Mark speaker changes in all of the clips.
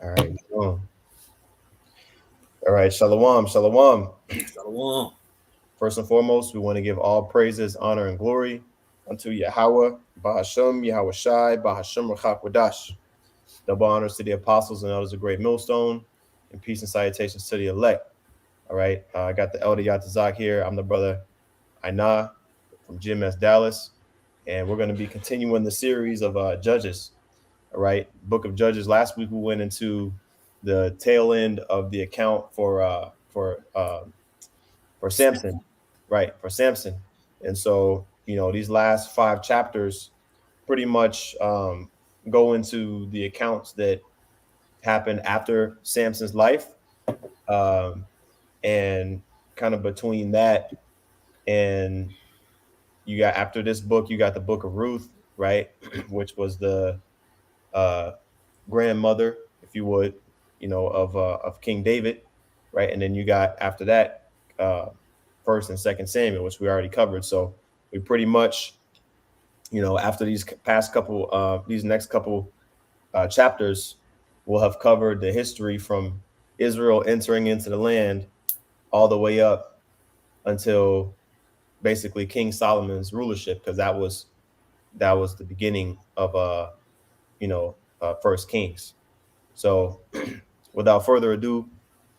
Speaker 1: All right. All right. Shalom. Shalom.
Speaker 2: Shalom.
Speaker 1: First and foremost, we want to give all praises, honor, and glory unto Yahweh, Bahashem, Yahweh Shai, Bahashem Rachakwadash. Double honors to the apostles and elders of Great Millstone, and peace and salutations to the elect. All right. I got the elder Yatazak here. I'm the brother Aina from GMS Dallas, and we're going to be continuing the series of Judges. All right. Book of Judges. Last week we went into the tail end of the account for Samson, right? For Samson, and so these last five chapters pretty much go into the accounts that happened after Samson's life, um, and kind of between that and you got after this book, you got the book of Ruth, right, which was the uh, grandmother, if you would, of King David, right, and then you got after that uh, First and Second Samuel, which we already covered. So we pretty much, after these next couple chapters, we'll have covered the history from Israel entering into the land all the way up until basically King Solomon's rulership, because that was the beginning of First Kings. So without further ado,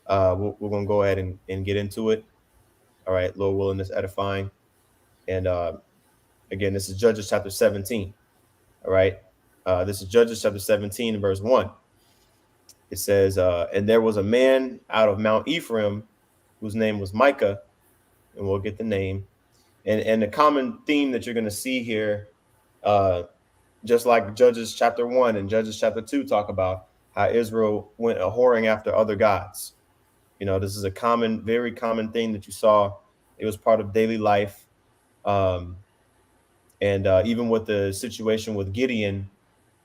Speaker 1: we're gonna go ahead and get into it. All right, Lord willing, is edifying. And again, this is Judges chapter 17. All right. This is Judges chapter 17, verse 1. It says, and there was a man out of Mount Ephraim whose name was Micah, and we'll get the name. And the common theme that you're going to see here, just like Judges chapter 1 and Judges chapter 2 talk about how Israel went a whoring after other gods. This is a very common thing that you saw. It was part of daily life. And even with the situation with Gideon,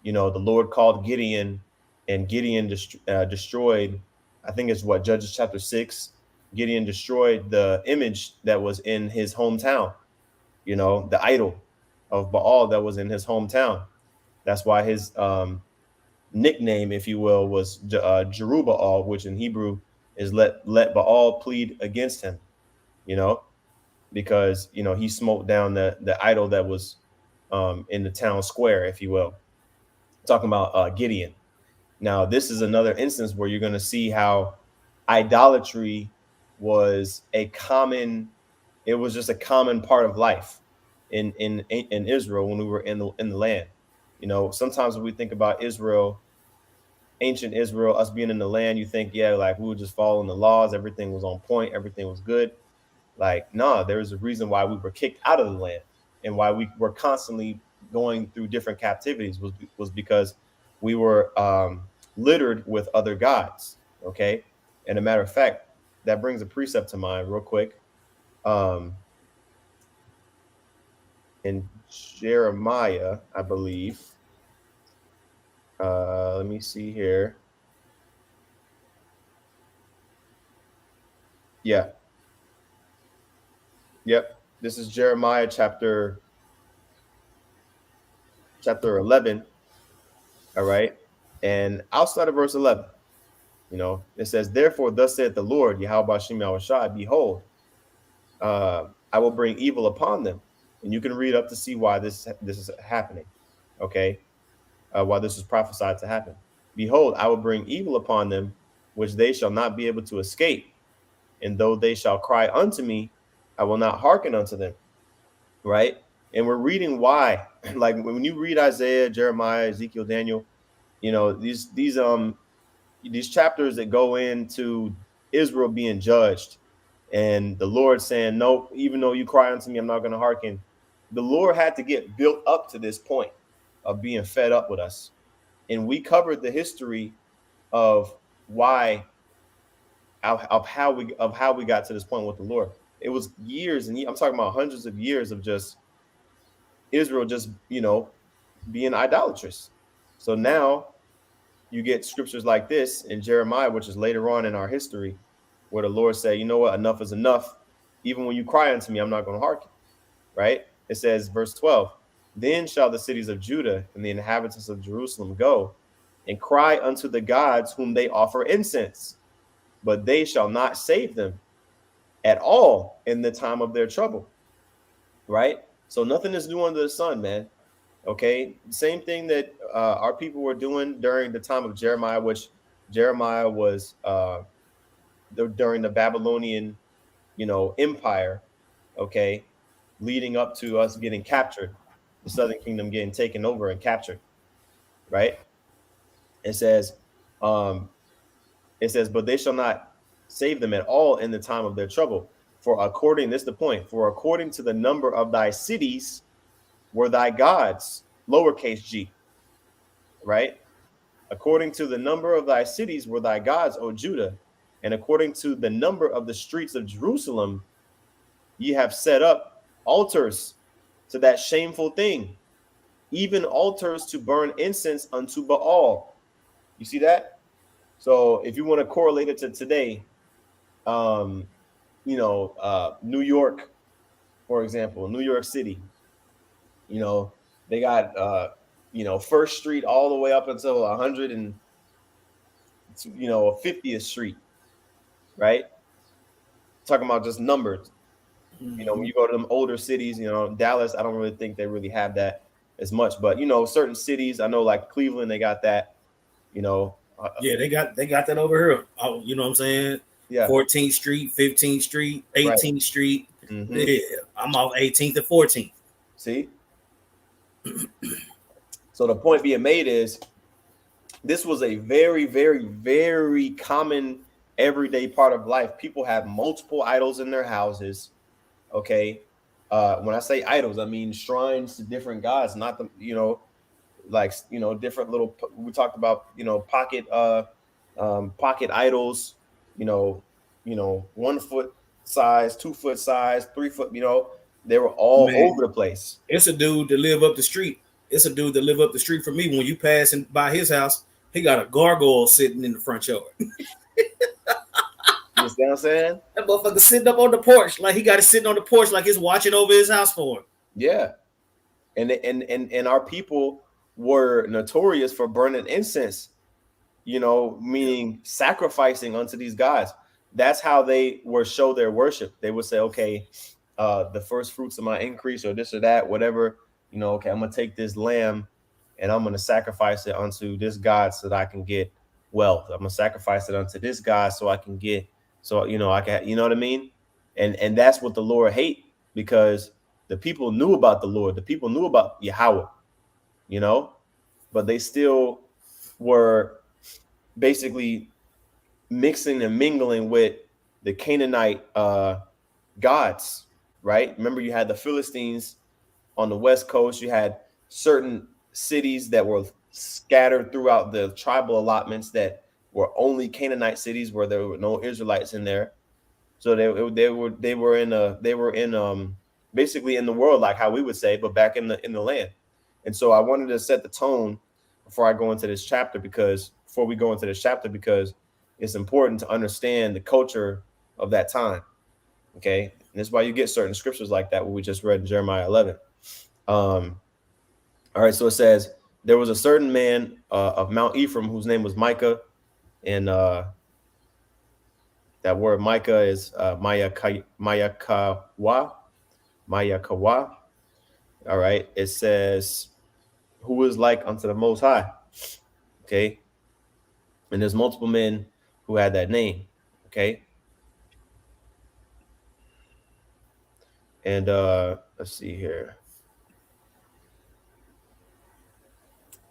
Speaker 1: the Lord called Gideon, and Gideon destroyed, I think it's what, Judges chapter 6. Gideon destroyed the image that was in his hometown, the idol of Baal that was in his hometown. That's why his nickname, if you will, was Jerubbaal, which in Hebrew is let Baal plead against him, because he smote down the idol that was in the town square, if you will. Talking about Gideon. Now, this is another instance where you're going to see how idolatry was it was just a common part of life in Israel when we were in the land. Sometimes when we think about Israel, ancient Israel, us being in the land, you think, yeah, like we were just following the laws, everything was on point, everything was good. Like, nah, there's a reason why we were kicked out of the land and why we were constantly going through different captivities was because we were littered with other gods. Okay. And a matter of fact, that brings a precept to mind real quick. In Jeremiah, I believe. Let me see here. Yeah. Yep. This is Jeremiah chapter 11. All right. And I'll start at verse 11. It says, therefore, thus saith the Lord, Yahweh Shem Yahweh Shai, behold, I will bring evil upon them. And you can read up to see why this is happening. Okay. Why this is prophesied to happen. Behold, I will bring evil upon them, which they shall not be able to escape. And though they shall cry unto me, I will not hearken unto them. Right. And we're reading why. Like when you read Isaiah, Jeremiah, Ezekiel, Daniel, these chapters that go into Israel being judged and the Lord saying, no, even though you cry unto me, I'm not going to hearken. The Lord had to get built up to this point of being fed up with us. And we covered the history of why, of how we got to this point with the Lord. It was years, and I'm talking about hundreds of years of just Israel just, being idolatrous. So now you get scriptures like this in Jeremiah, which is later on in our history, where the Lord said, you know what, enough is enough. Even when you cry unto me, I'm not going to hearken. Right? It says, verse 12, then shall the cities of Judah and the inhabitants of Jerusalem go, and cry unto the gods whom they offer incense, but they shall not save them at all in the time of their trouble. Right? So nothing is new under the sun, man. Okay, same thing that our people were doing during the time of Jeremiah, which Jeremiah was during the Babylonian, empire. Okay, leading up to us getting captured, the Southern Kingdom getting taken over and captured. Right? It says, um, but they shall not save them at all in the time of their trouble. For according, this is the point, for according to the number of thy cities were thy gods, lowercase g, right? According to the number of thy cities were thy gods, O Judah, and according to the number of the streets of Jerusalem, ye have set up altars to that shameful thing, even altars to burn incense unto Baal. You see that? So if you want to correlate it to today, New York, for example, New York City, they got First Street all the way up until 100 and 50th Street, right? Talking about just numbers. When you go to them older cities, Dallas, I don't really think they really have that as much, but certain cities, I know like Cleveland, they got that.
Speaker 2: Yeah, they got that over here. Oh, you know what I'm saying?
Speaker 1: Yeah.
Speaker 2: 14th Street, 15th Street, 18th
Speaker 1: Right.
Speaker 2: Street.
Speaker 1: Mm-hmm.
Speaker 2: Yeah, I'm off 18th and 14th.
Speaker 1: See? So the point being made is this was a very, very, very common everyday part of life. People have multiple idols in their houses. Okay. When I say idols, I mean shrines to different gods, not the, different little, we talked about, pocket idols, 1 foot size, 2 foot size, 3 foot, they were all over the place.
Speaker 2: It's a dude that live up the street. It's a dude that live up the street from me. When you pass by his house, he got a gargoyle sitting in the front yard.
Speaker 1: You understand what I'm saying?
Speaker 2: That motherfucker sitting up on the porch. Like he got it sitting on the porch like it's watching over his house for him.
Speaker 1: Yeah. And our people were notorious for burning incense, meaning sacrificing unto these gods. That's how they were show their worship. They would say, okay, the first fruits of my increase or this or that, whatever, okay, I'm going to take this lamb and I'm going to sacrifice it unto this God so that I can get wealth. I'm going to sacrifice it unto this God so I can get, I can, you know what I mean? And that's what the Lord hate, because the people knew about the Lord. The people knew about Yahweh, but they still were basically mixing and mingling with the Canaanite gods, right? Remember, you had the Philistines on the West Coast. You had certain cities that were scattered throughout the tribal allotments that were only Canaanite cities where there were no Israelites in there. So they were in basically in the world, like how we would say, but back in the land. And so I wanted to set the tone before I go into this chapter, because it's important to understand the culture of that time. Okay. And that's why you get certain scriptures like that, what we just read in Jeremiah 11. All right. So it says, there was a certain man of Mount Ephraim whose name was Micah. And that word Micah is Mayakawa. All right. It says, who is like unto the Most High. Okay. And there's multiple men who had that name. Okay. And let's see here.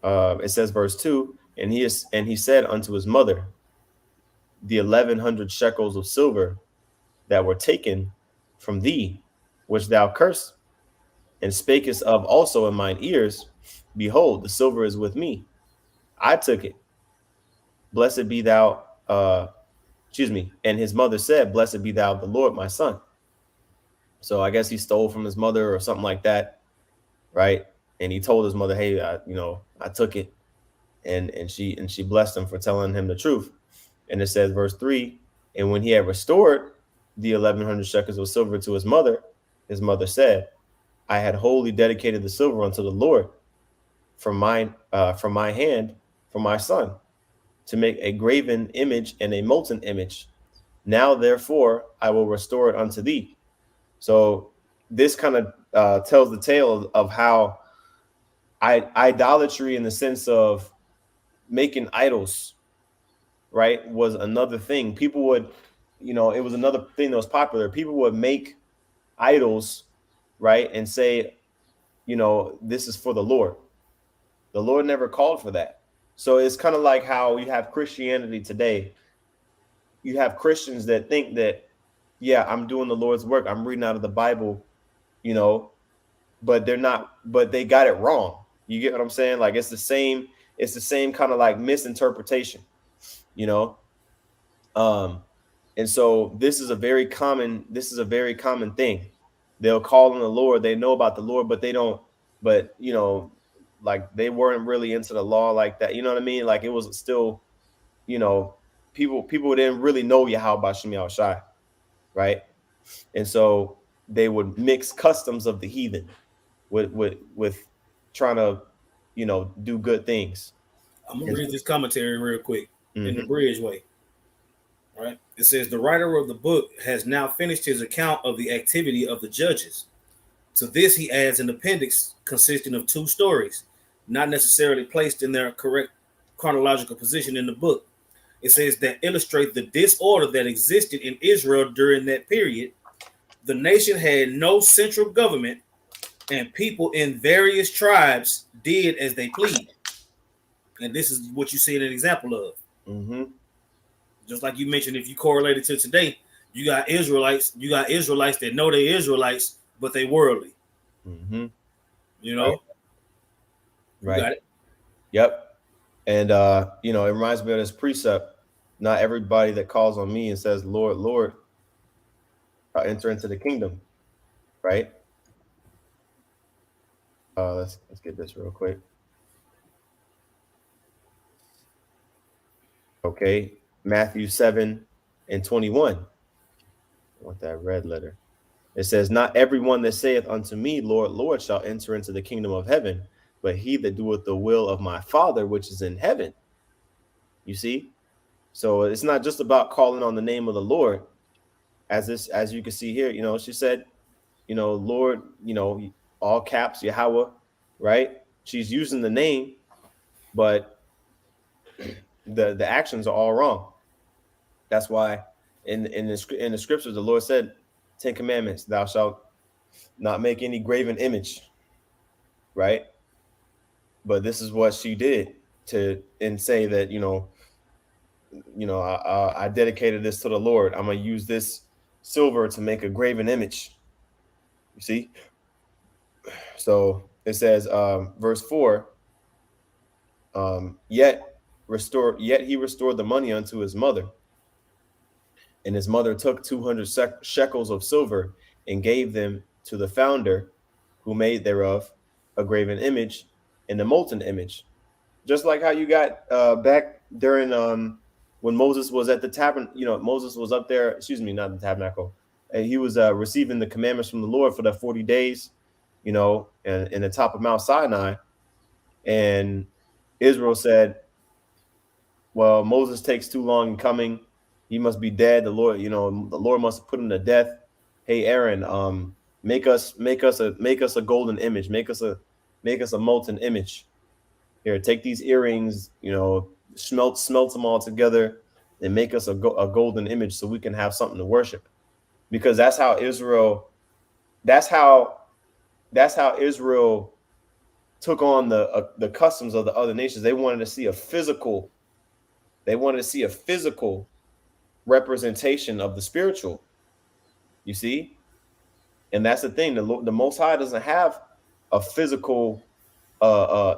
Speaker 1: It says verse 2, and he said unto his mother, the 1,100 shekels of silver that were taken from thee, which thou cursed, and spakest of also in mine ears, behold, the silver is with me. I took it. Blessed be thou, And his mother said, blessed be thou the Lord, my son. So I guess he stole from his mother or something like that, right? And he told his mother, hey, I took it. And she blessed him for telling him the truth. And it says, verse 3, and when he had restored the 1,100 shekels of silver to his mother said, I had wholly dedicated the silver unto the Lord from my hand, for my son to make a graven image and a molten image. Now, therefore, I will restore it unto thee. So this kind of tells the tale of how idolatry, in the sense of making idols, right, was another thing. People would, it was another thing that was popular. People would make idols, right, and say, this is for the Lord. The Lord never called for that. So it's kind of like how you have Christianity today. You have Christians that think that, yeah, I'm doing the Lord's work. I'm reading out of the Bible, you know, but they're not, but they got it wrong. You get what I'm saying? Like it's the same kind of like misinterpretation, you know? Um, and so this is a very common thing. They'll call on the Lord, they know about the Lord, but they don't, but like they weren't really into the law like that. You know what I mean? Like it was still, you know, people didn't really know Yahweh Shem Shai, right? And so they would mix customs of the heathen with trying to, do good things.
Speaker 2: I'm gonna
Speaker 1: And,
Speaker 2: read this commentary real quick in the
Speaker 1: mm-hmm,
Speaker 2: bridge way. Right? It says the writer of the book has now finished his account of the activity of the judges. To this, he adds an appendix consisting of two stories, not necessarily placed in their correct chronological position in the book. It says that illustrate the disorder that existed in Israel during that period. The nation had no central government, and people in various tribes did as they pleased. And this is what you see an example of.
Speaker 1: mm-hmm,
Speaker 2: Just like you mentioned, if you correlate it to today, you got Israelites that know they're Israelites, but they worldly.
Speaker 1: mm-hmm,
Speaker 2: You
Speaker 1: right,
Speaker 2: know, you
Speaker 1: right,
Speaker 2: got it.
Speaker 1: yep. And it reminds me of this precept: not everybody that calls on me and says, Lord, Lord, enter into the kingdom, right? Let's get this real quick. Okay, Matthew 7:21. I want that red letter. It says, not everyone that saith unto me, Lord, Lord, shall enter into the kingdom of heaven, but he that doeth the will of my Father which is in heaven. You see? So it's not just about calling on the name of the Lord, as you can see here. She said, Lord, all caps, Yahweh, right? She's using the name, but the actions are all wrong. That's why in the scriptures the Lord said, 10 Commandments, thou shalt not make any graven image, right? But this is what she did and say that, I dedicated this to the Lord. I'm gonna use this silver to make a graven image. You see? So it says, verse 4, yet he restored the money unto his mother, and his mother took 200 shekels of silver and gave them to the founder, who made thereof a graven image and a molten image. Just like how you got back during when Moses was at the tabernacle. Moses was up there, excuse me, not the tabernacle, and he was receiving the commandments from the Lord for the 40 days, and in the top of Mount Sinai. And Israel said, well, Moses takes too long in coming. He must be dead. The Lord must put him to death. Hey, Aaron, make us a golden image. Make us a molten image. Here, take these earrings, smelt them all together and make us a golden image so we can have something to worship. Because that's how Israel took on the customs of the other nations. They wanted to see a physical representation of the spiritual, you see? And that's the thing. The Most High doesn't have a physical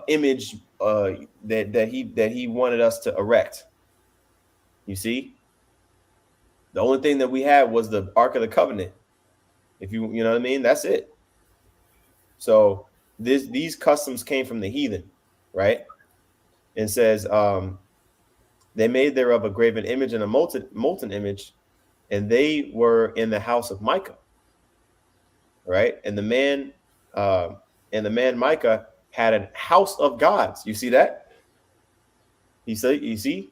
Speaker 1: image that he wanted us to erect. You see, the only thing that we had was the Ark of the Covenant. If you know what I mean, that's it. So these customs came from the heathen, right? And says they made thereof a graven image and a molten image, and they were in the house of Micah, right? And the man Micah had a house of gods. You see that? He said, you see,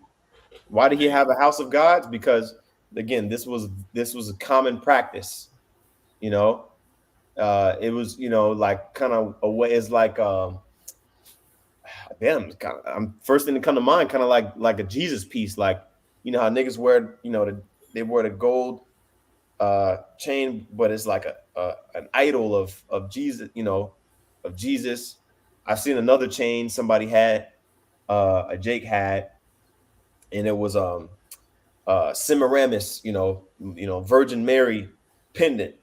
Speaker 1: why did he have a house of gods? Because again, this was a common practice. You know, it was like kind of a way. It's like damn. I'm first thing to come to mind, kind of like a Jesus piece. Like how niggas wear they wear the gold chain, but it's like an idol of Jesus. Of Jesus. I've seen another chain somebody had, a Jake had, and it was Semiramis, Virgin Mary pendant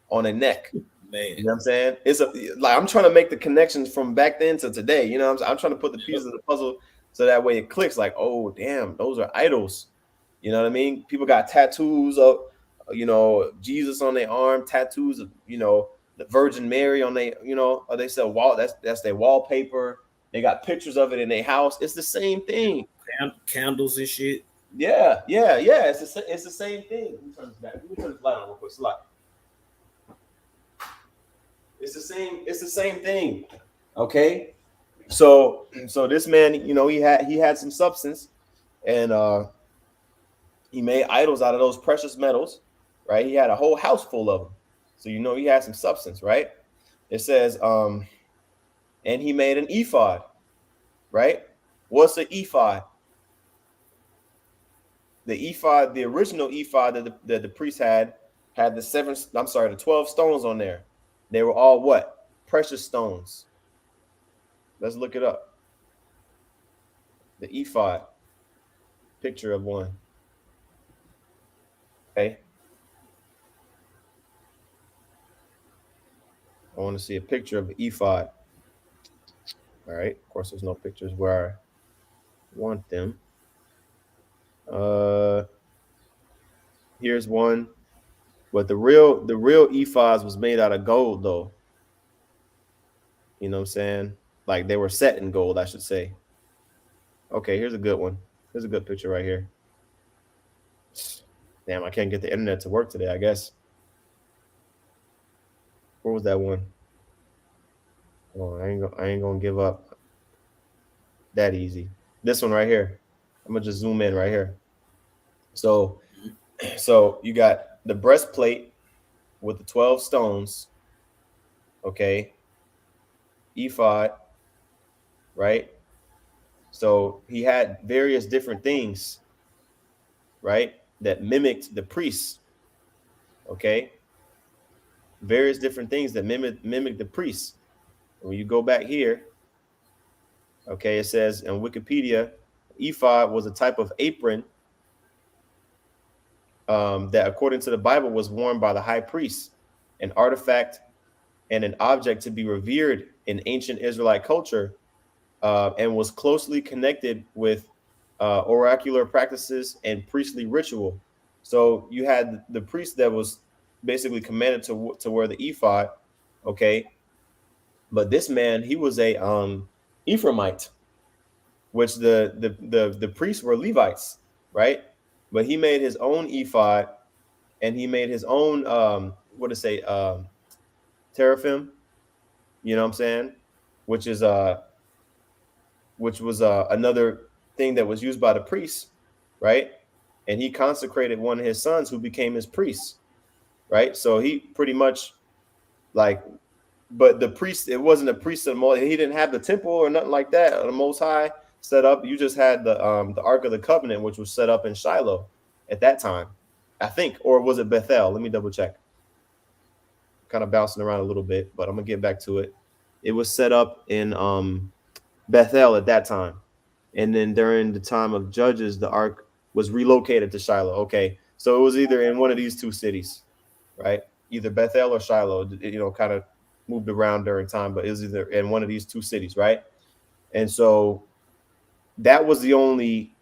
Speaker 1: on a neck.
Speaker 2: Man.
Speaker 1: You know what I'm saying? It's like I'm trying to make the connections from back then to today. You know what I'm saying? I'm trying to put the pieces of the puzzle so that way it clicks. Like, oh damn, those are idols. You know what I mean? People got tattoos of Jesus on their arm, tattoos of the Virgin Mary on their or they sell that's their wallpaper. They got pictures of it in their house. It's the same thing.
Speaker 2: Candles and shit.
Speaker 1: Yeah. It's the same thing. Let me turn this back. Let me turn this light on real quick. Slide. It's the same thing. Okay. So this man, he had some substance, and he made idols out of those precious metals, right? He had a whole house full of them. So he had some substance, right? It says, and he made an ephod, right? What's an ephod? The ephod, the original ephod that the priest had the 12 stones on there. They were all what? Precious stones. Let's look it up. The ephod. Picture of one. Okay. I want to see a picture of an ephod. All right. Of course, there's no pictures where I want them. Here's one. But the real ephods was made out of gold, though. You know what I'm saying? Like they were set in gold, I should say. Okay, here's a good one. Here's a good picture right here. Damn, I can't get the internet to work today, I guess. Where was that one? Oh, I ain't gonna give up that easy. This one right here. I'm gonna just zoom in right here. So you got the breastplate with the 12 stones. Okay. Ephod, right? So he had various different things, right, that mimicked the priests. Okay. Various different things that mimic the priests. When you go back here, okay, it says in Wikipedia, ephod was a type of apron that, according to the Bible, was worn by the high priest, an artifact and an object to be revered in ancient Israelite culture, and was closely connected with oracular practices and priestly ritual. So you had the priest that was basically commanded to wear the ephod, okay. But this man, he was a Ephraimite, which the priests were Levites, right? But he made his own ephod, and he made his own teraphim. You know what I'm saying? Which is another thing that was used by the priests, right? And he consecrated one of his sons who became his priest, right? So he pretty much like, but the priest, it wasn't a priest of the Most. He didn't have the temple or nothing like that. The Most High set up. You just had the Ark of the Covenant, which was set up in Shiloh at that time, I think, or was it Bethel? Let me double check. Kind of bouncing around a little bit, but I'm gonna get back to it. It was set up in Bethel at that time, and then during the time of Judges, the Ark was relocated to Shiloh. Okay, so it was either in one of these two cities, right? Either Bethel or Shiloh. Kind of moved around during time, but it was either in one of these two cities, right? And so that was the only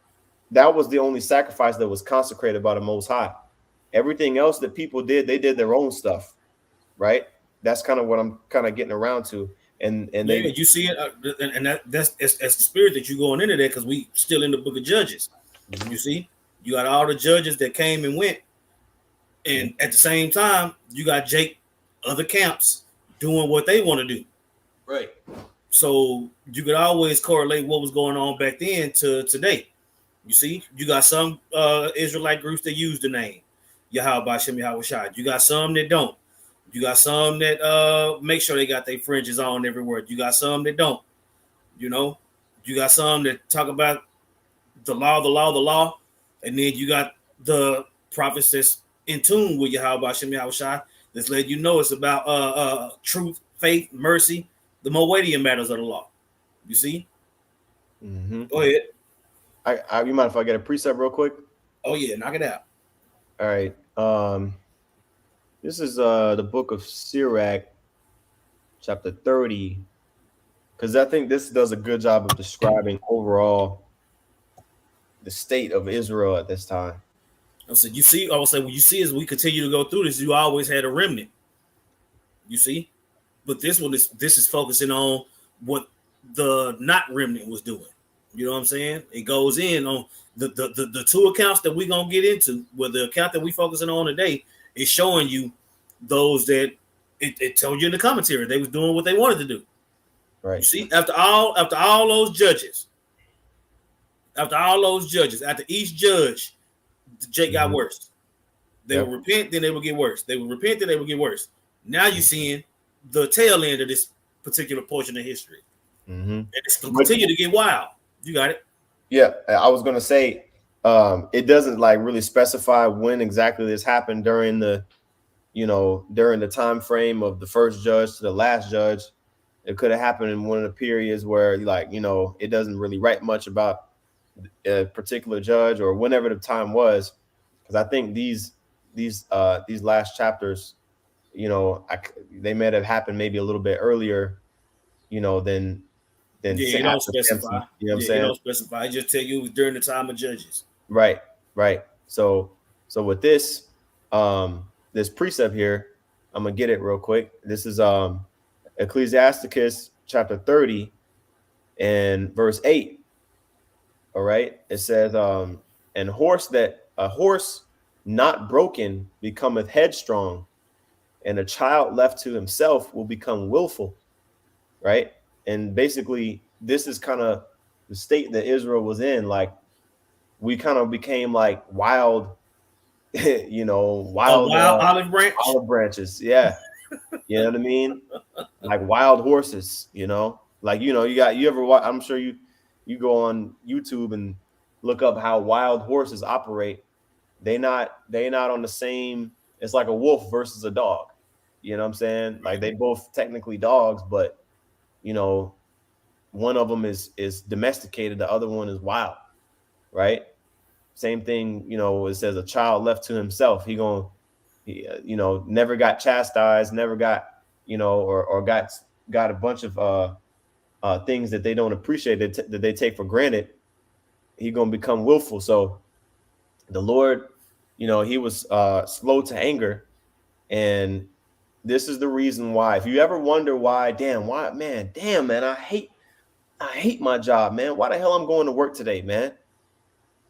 Speaker 1: sacrifice that was consecrated by the Most High. Everything else that people did, they did their own stuff, right? That's kind of what I'm kind of getting around to. And
Speaker 2: you see it, and that's the spirit that you're going into there, because we still in the book of Judges. Mm-hmm. You see, you got all the judges that came and went, and at the same time, you got other camps doing what they want to do.
Speaker 1: Right.
Speaker 2: So you could always correlate what was going on back then to today. You see, you got some Israelite groups that use the name Yahweh Bashem Yahweh Shai. You got some that don't. You got some that make sure they got their fringes on everywhere. You got some that don't. You know, you got some that talk about the law, the law, the law, and then you got the prophets that's in tune with Yahweh Bashem Yahweh Shai that's letting you know it's about truth, faith, mercy, the more weightier matters of the law. You see?
Speaker 1: Mm-hmm.
Speaker 2: Go ahead.
Speaker 1: You mind if I get a precept real quick?
Speaker 2: Oh yeah, knock it out.
Speaker 1: All right. This is the book of Sirach, chapter 30, because I think this does a good job of describing overall the state of Israel at this time.
Speaker 2: I said, you see, I would say, when you see as we continue to go through this, you always had a remnant. You see, but this is focusing on what the not remnant was doing. You know what I'm saying? It goes in on the two accounts that we're gonna get into. Where the account that we focusing on today is showing you those that it told you in the commentary they was doing what they wanted to do. You
Speaker 1: Right.
Speaker 2: see, after all those judges, after each judge, the Jake got
Speaker 1: Mm-hmm.
Speaker 2: worse. They would
Speaker 1: Yep.
Speaker 2: repent, then they would get worse. They would repent, then they would get worse. Now you're seeing the tail end of this particular portion of history.
Speaker 1: Mm-hmm.
Speaker 2: And it's going to
Speaker 1: But
Speaker 2: continue to get wild. You got it?
Speaker 1: yeah, I was gonna say, it doesn't like really specify when exactly this happened during the, during the time frame of the first judge to the last judge. It could have happened in one of the periods where, like, it doesn't really write much about a particular judge or whenever the time was, because I think these last chapters, they may have happened maybe a little bit earlier, than
Speaker 2: Yeah, it don't
Speaker 1: after Samson.
Speaker 2: specify.
Speaker 1: You know what I'm
Speaker 2: Yeah, it
Speaker 1: saying?
Speaker 2: don't specify. It just tell you it was during the time of judges.
Speaker 1: Right, right. So with this precept here, I'm gonna get it real quick. This is Ecclesiasticus chapter 30 and verse 8. All right. It says, and a horse not broken becometh headstrong, and a child left to himself will become willful. Right. And basically, this is kind of the state that Israel was in. Like, we kind of became like wild,
Speaker 2: A
Speaker 1: wild
Speaker 2: wild olive branch.
Speaker 1: olive branches. Yeah. You know what I mean? Like wild horses, like, you ever watch, I'm sure you go on YouTube and look up how wild horses operate. They not on the same, it's like a wolf versus a dog. You know what I'm saying? Like, they both technically dogs, but you know, one of them is domesticated, the other one is wild, right? Same thing, it says a child left to himself, never got chastised, never got, or got a bunch of things that they don't appreciate, that they take for granted. He gonna become willful. So the Lord, he was slow to anger, and this is the reason why. If you ever wonder why, damn man, I hate my job, man. Why the hell I'm going to work today, man?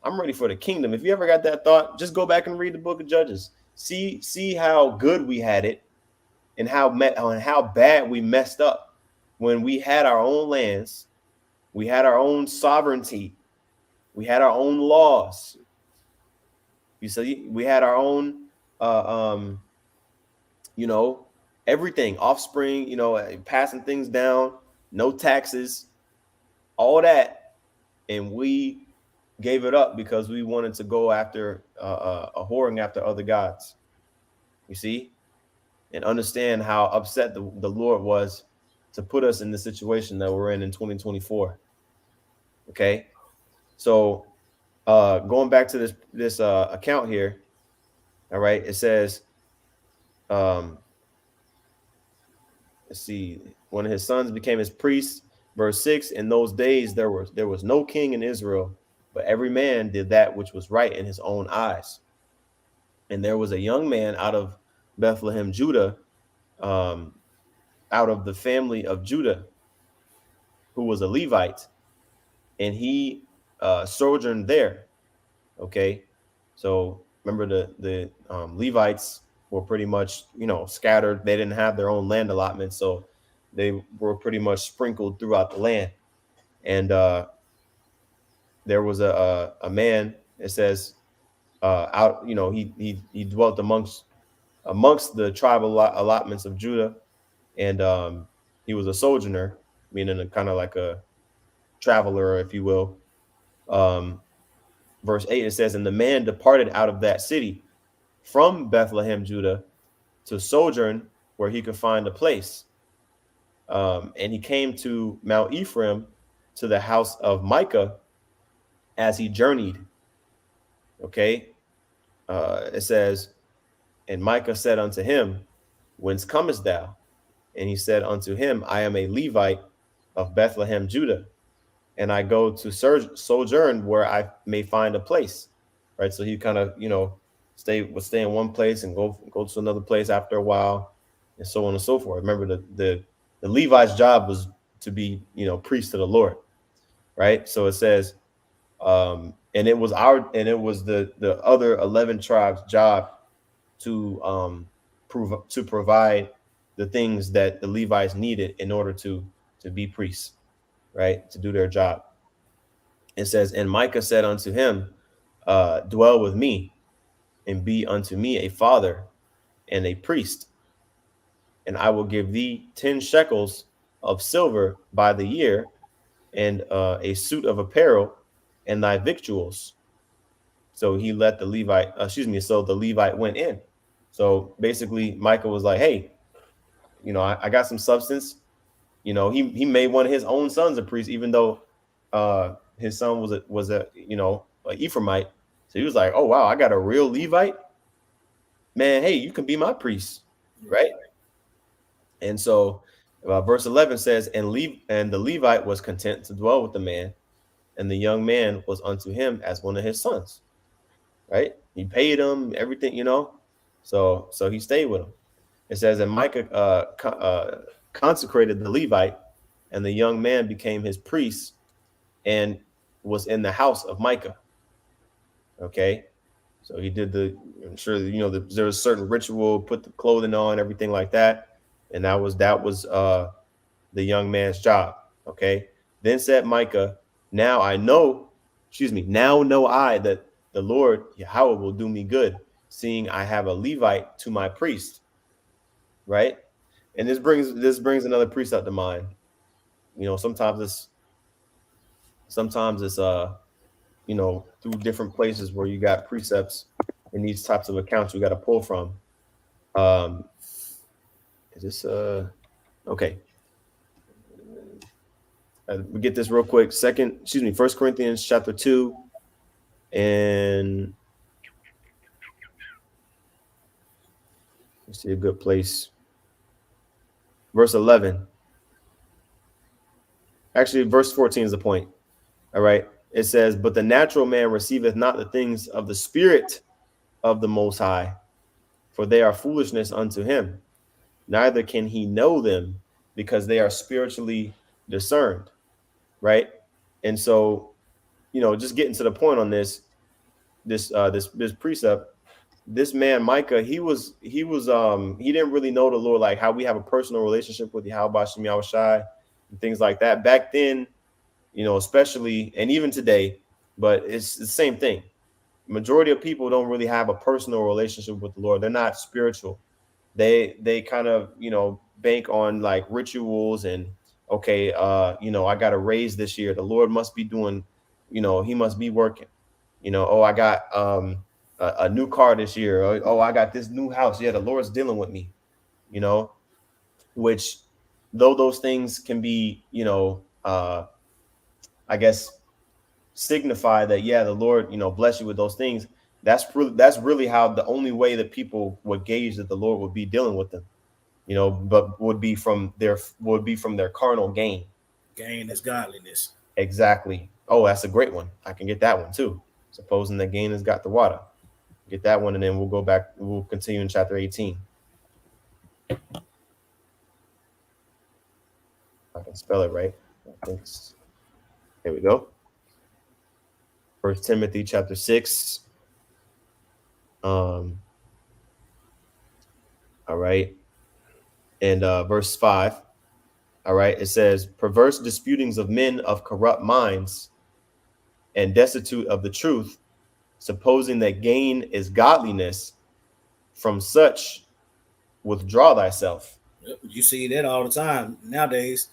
Speaker 1: I'm ready for the kingdom. If you ever got that thought, just go back and read the book of Judges. See how good we had it, and how bad we messed up when we had our own lands, we had our own sovereignty, we had our own laws. You see, we had our own, you know, everything, offspring, passing things down, no taxes, all that, and we gave it up because we wanted to go after a whoring after other gods. You see, and understand how upset the Lord was to put us in the situation that we're in 2024. Okay, so going back to this account here, all right, it says, um, let's see, one of his sons became his priest. Verse 6: in those days there was no king in Israel, but every man did that which was right in his own eyes. And there was a young man out of Bethlehem, Judah, um, out of the family of Judah, who was a Levite, and he sojourned there. Okay, so remember, the Levites were pretty much scattered. They didn't have their own land allotment, so They were pretty much sprinkled throughout the land. And there was a man. It says out. He dwelt amongst the tribal allotments of Judah, and he was a sojourner, meaning a kind of like a traveler, if you will. Um, Verse 8, it says, and the man departed out of that city from Bethlehem, Judah, to sojourn where he could find a place. And he came to Mount Ephraim, to the house of Micah, as he journeyed. Okay. It says, and Micah said unto him, whence comest thou? And he said unto him, I am a Levite of Bethlehem, Judah, and I go to sojourn where I may find a place. Right. So he kind of, would stay in one place and go to another place after a while, and so on and so forth. Remember, the Levite's job was to be, priest to the Lord. Right. So it says, and it was the other 11 tribes' job to provide the things that the Levites needed in order to be priests, right, to do their job. It says, and Micah said unto him, dwell with me and be unto me a father and a priest, and I will give thee 10 shekels of silver by the year, and a suit of apparel, and thy victuals. So he let the Levite, so the Levite went in. So basically, Micah was like, hey, I got some substance. He made one of his own sons a priest, even though his son was a Ephraimite. So he was like, oh wow, I got a real Levite, man. Hey, you can be my priest, right? And so verse 11 says, and the Levite was content to dwell with the man, and the young man was unto him as one of his sons, right? He paid him everything, so he stayed with him. It says, and Micah consecrated the Levite, and the young man became his priest and was in the house of Micah. Okay. So he did I'm sure, there was a certain ritual, put the clothing on, everything like that. And that was the young man's job. Okay. Then said Micah, now know I that the Lord Yahweh will do me good, seeing I have a Levite to my priest. Right. And this brings another precept to mind. Sometimes it's through different places where you got precepts in these types of accounts you got to pull from. Is this okay? We get this real quick. First Corinthians chapter 2, and let's see a good place. Verse 11. Actually, verse 14 is the point. All right. It says, but the natural man receiveth not the things of the Spirit of the Most High, for they are foolishness unto him. Neither can he know them, because they are spiritually discerned. Right. And so, just getting to the point on this precept, this man Micah, he didn't really know the Lord, like how we have a personal relationship with Yahweh Shem Yahushai and things like that back then, especially, and even today. But it's the same thing. Majority of people don't really have a personal relationship with the Lord. They're not spiritual. They kind of bank on like rituals and, okay, I got a raise this year. The Lord must be doing, he must be working. Oh, I got a new car this year. Oh, I got this new house. Yeah, the Lord's dealing with me. Which, though those things can be, I guess, signify that, yeah, the Lord, bless you with those things. That's really how the only way that people would gauge that the Lord would be dealing with them, but would be from their carnal gain.
Speaker 2: Gain is godliness.
Speaker 1: Exactly. Oh, that's a great one. I can get that one too. Supposing that gain has got the water. Get that one, and then we'll go back. We'll continue in chapter 18. I can spell it right. I think here we go. First Timothy chapter 6. All right. And verse 5. All right. It says, perverse disputings of men of corrupt minds and destitute of the truth, supposing that gain is godliness, from such withdraw thyself.
Speaker 2: Yep, you see that all the time nowadays.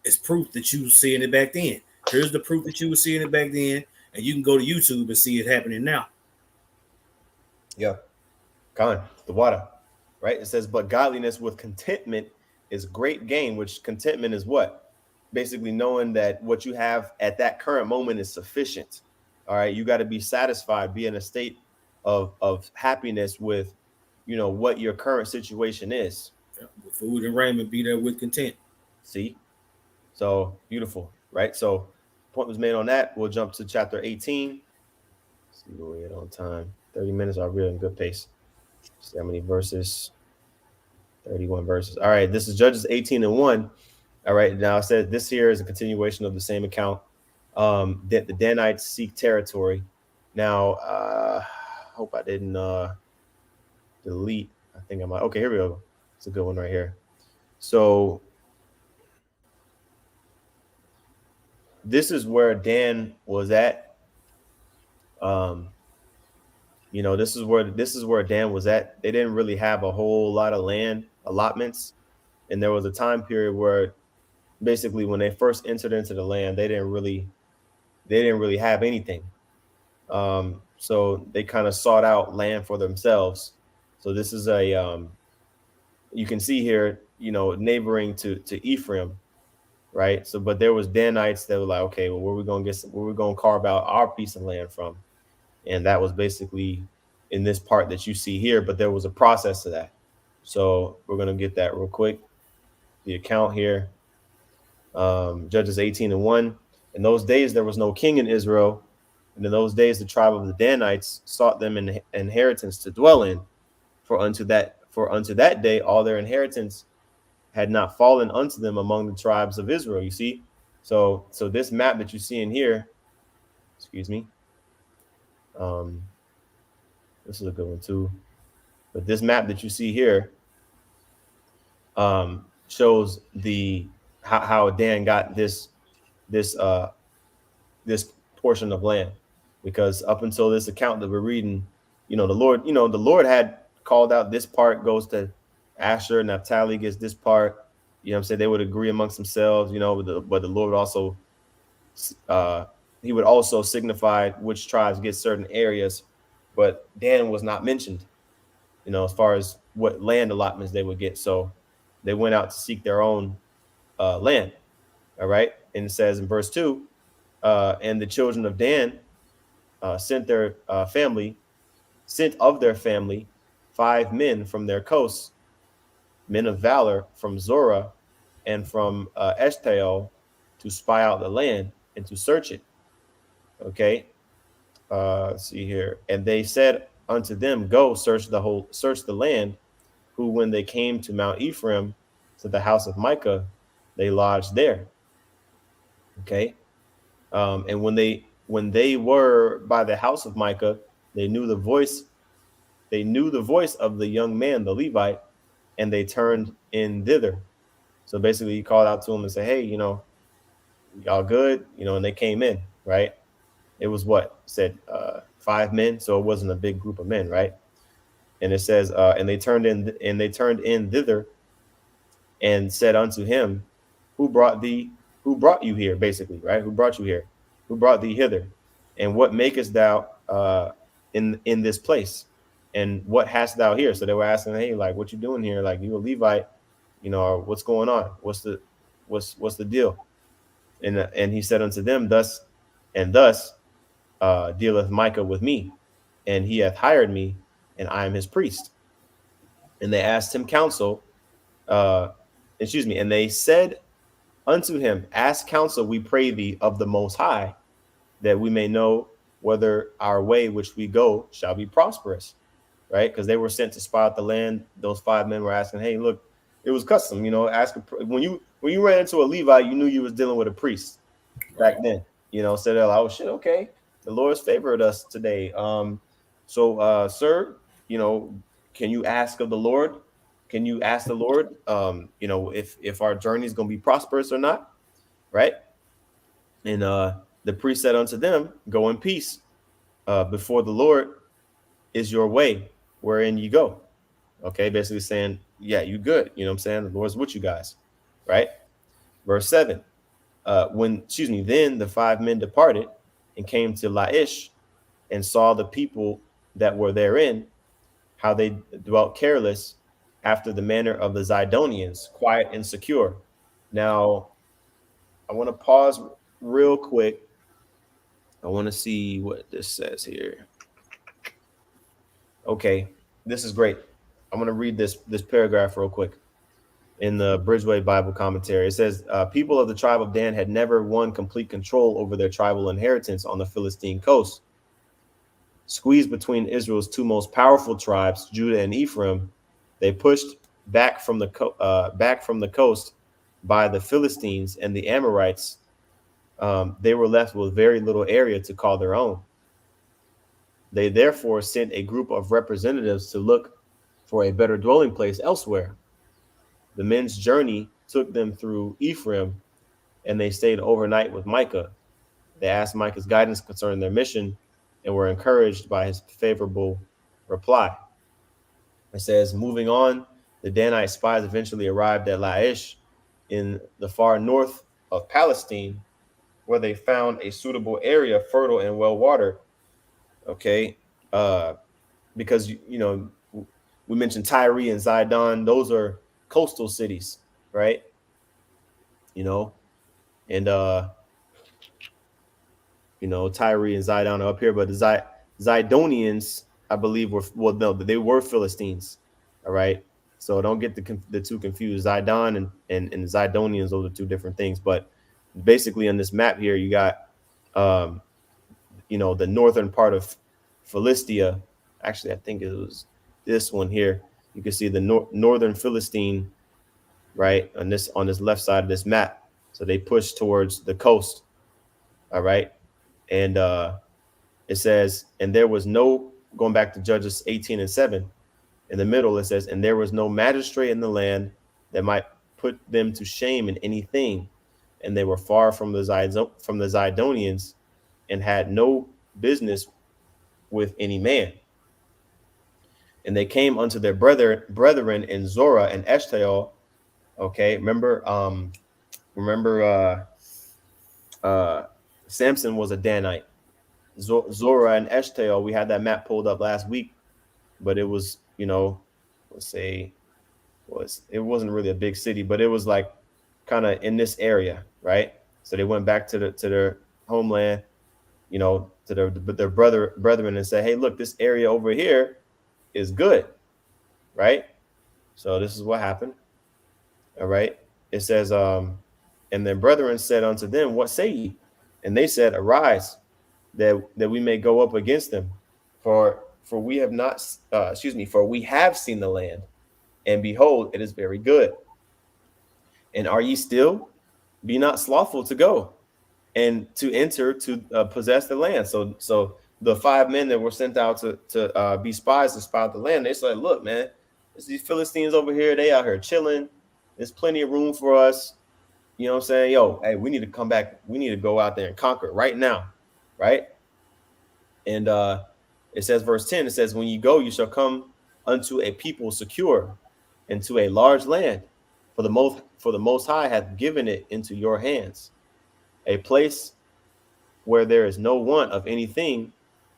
Speaker 2: It's proof that you were seeing it back then. Here's the proof that you were seeing it back then, and you can go to YouTube and see it happening now.
Speaker 1: Yeah. Con, the water. Right. It says, but godliness with contentment is great gain, which contentment is what? Basically knowing that what you have at that current moment is sufficient. All right. You got to be satisfied, be in a state of happiness with, what your current situation is.
Speaker 2: Yep. With food and raiment, be there with content.
Speaker 1: See? So beautiful, right? So point was made on that. We'll jump to chapter 18. Let's see where we're at on time. 30 minutes are really in good pace. See how many verses? 31 verses. All right, this is Judges 18 and 1. All right, now I said this here is a continuation of the same account. That the Danites seek territory. Now, hope I didn't delete. I think I might. Okay, here we go. It's a good one right here. So this is where Dan was at. This is where Dan was at. They didn't really have a whole lot of land allotments, and there was a time period where basically when they first entered into the land, they didn't really have anything. So they kind of sought out land for themselves. So this is you can see here, neighboring to Ephraim, right? So, but there was Danites that were like, okay, well, where we gonna carve out our piece of land from? And that was basically in this part that you see here, but there was a process to that. So we're going to get that real quick. The account here, Judges 18 and 1. In those days, there was no king in Israel. And in those days, the tribe of the Danites sought them an inheritance to dwell in. For unto that day, all their inheritance had not fallen unto them among the tribes of Israel. You see? So this map that you see in here, excuse me, um, this is a good one too. But this map that you see here shows the how Dan got this this portion of land, because up until this account that we're reading, the Lord had called out this part goes to Asher, Naphtali gets this part. You know what I'm saying? They would agree amongst themselves, but the Lord would also uh, he would also signify which tribes get certain areas, but Dan was not mentioned, as far as what land allotments they would get. So they went out to seek their own land. All right. And it says in verse 2, and the children of Dan sent of their family 5 men from their coasts, men of valor from Zorah and from Eshtaol, to spy out the land and to search it. Okay. Let's see here. And they said unto them, go search the land. Who, when they came to Mount Ephraim, to the house of Micah, they lodged there. Okay. And when they were by the house of Micah, they knew the voice. They knew the voice of the young man, the Levite, and they turned in thither. So basically, he called out to them and said, "Hey, y'all good?" And they came in. Right. It was what said 5 men, so it wasn't a big group of men, right? And it says, and they turned in thither, and said unto him, who brought you here, basically, right? Who brought you here? Who brought thee hither? And what makest thou in this place? And what hast thou here? So they were asking, hey, like, what you doing here? Like, you a Levite, or what's going on? What's the deal? And he said unto them, thus and thus dealeth Micah with me, and he hath hired me, and I am his priest. And they asked him counsel, and they said unto him, ask counsel, we pray thee, of the Most High, that we may know whether our way which we go shall be prosperous. Right? Because they were sent to spy out the land. Those 5 men were asking, hey, look, it was custom, ask when you ran into a Levite, you knew you was dealing with a priest back then. So they're like, oh shit, okay, the Lord's favored us today. So sir, can you ask of the Lord can you ask the Lord, if our journey is going to be prosperous or not, right? And the priest said unto them, Go in peace. Before the Lord is your way, wherein you go. Okay, basically saying, yeah, you good. You know what I'm saying? The Lord's with you guys, right? Verse 7. Then the five men departed and came to Laish and saw the people that were therein, how they dwelt careless after the manner of the Zidonians, quiet and secure. Now, I want to pause real quick. I want to see what this says here. Okay, this is great. I'm going to read this paragraph real quick in the Bridgeway Bible commentary. It says, people of the tribe of Dan had never won complete control over their tribal inheritance on the Philistine coast. Squeezed between Israel's two most powerful tribes, Judah and Ephraim, they pushed back from the coast by the Philistines and the Amorites. They were left with very little area to call their own. They therefore sent a group of representatives to look for a better dwelling place elsewhere. The men's journey took them through Ephraim, and they stayed overnight with Micah. They asked Micah's guidance concerning their mission and were encouraged by his favorable reply. It says, moving on, the Danite spies eventually arrived at Laish in the far north of Palestine, where they found a suitable area, fertile and well watered. Okay, because we mentioned Tyre and Zidon; those are coastal cities, right? You know, and Tyre and Zidon are up here, but the Zidonians, I believe, no, they were Philistines. All right, so don't get the two confused. Zidon and Zidonians; those are two different things. But basically, on this map here, you got the northern part of Philistia. Actually, I think it was this one here. You can see the northern Philistine, right, on this left side of this map. So they push towards the coast. All right, and it says, and there was no, going back to Judges 18:7. In the middle, it says, and there was no magistrate in the land that might put them to shame in anything, and they were far from the Zidonians, and had no business with any man. And they came unto their brethren in Zorah and Eshtaol. Okay, remember, Samson was a Danite. Zorah and Eshtaol, we had that map pulled up last week, but it was, let's say, it wasn't really a big city, but it was like kind of in this area, right? So they went back to their homeland, to their brethren, and said, hey, look, this area over here is good, right? So this is what happened. All right. It says, and their brethren said unto them, what say ye? And they said, arise, that we may go up against them. For we have not, for we have seen the land, and behold, it is very good. And are ye still? Be not slothful to go and to enter to possess the land. So the five men that were sent out to be spies to spy out the land, they said, look, man, there's these Philistines over here. They out here chilling. There's plenty of room for us. You know what I'm saying? Yo, hey, we need to come back. We need to go out there and conquer right now, right? And it says, verse 10, it says, when you go, you shall come unto a people secure, and to a large land, for the most high hath given it into your hands, a place where there is no want of anything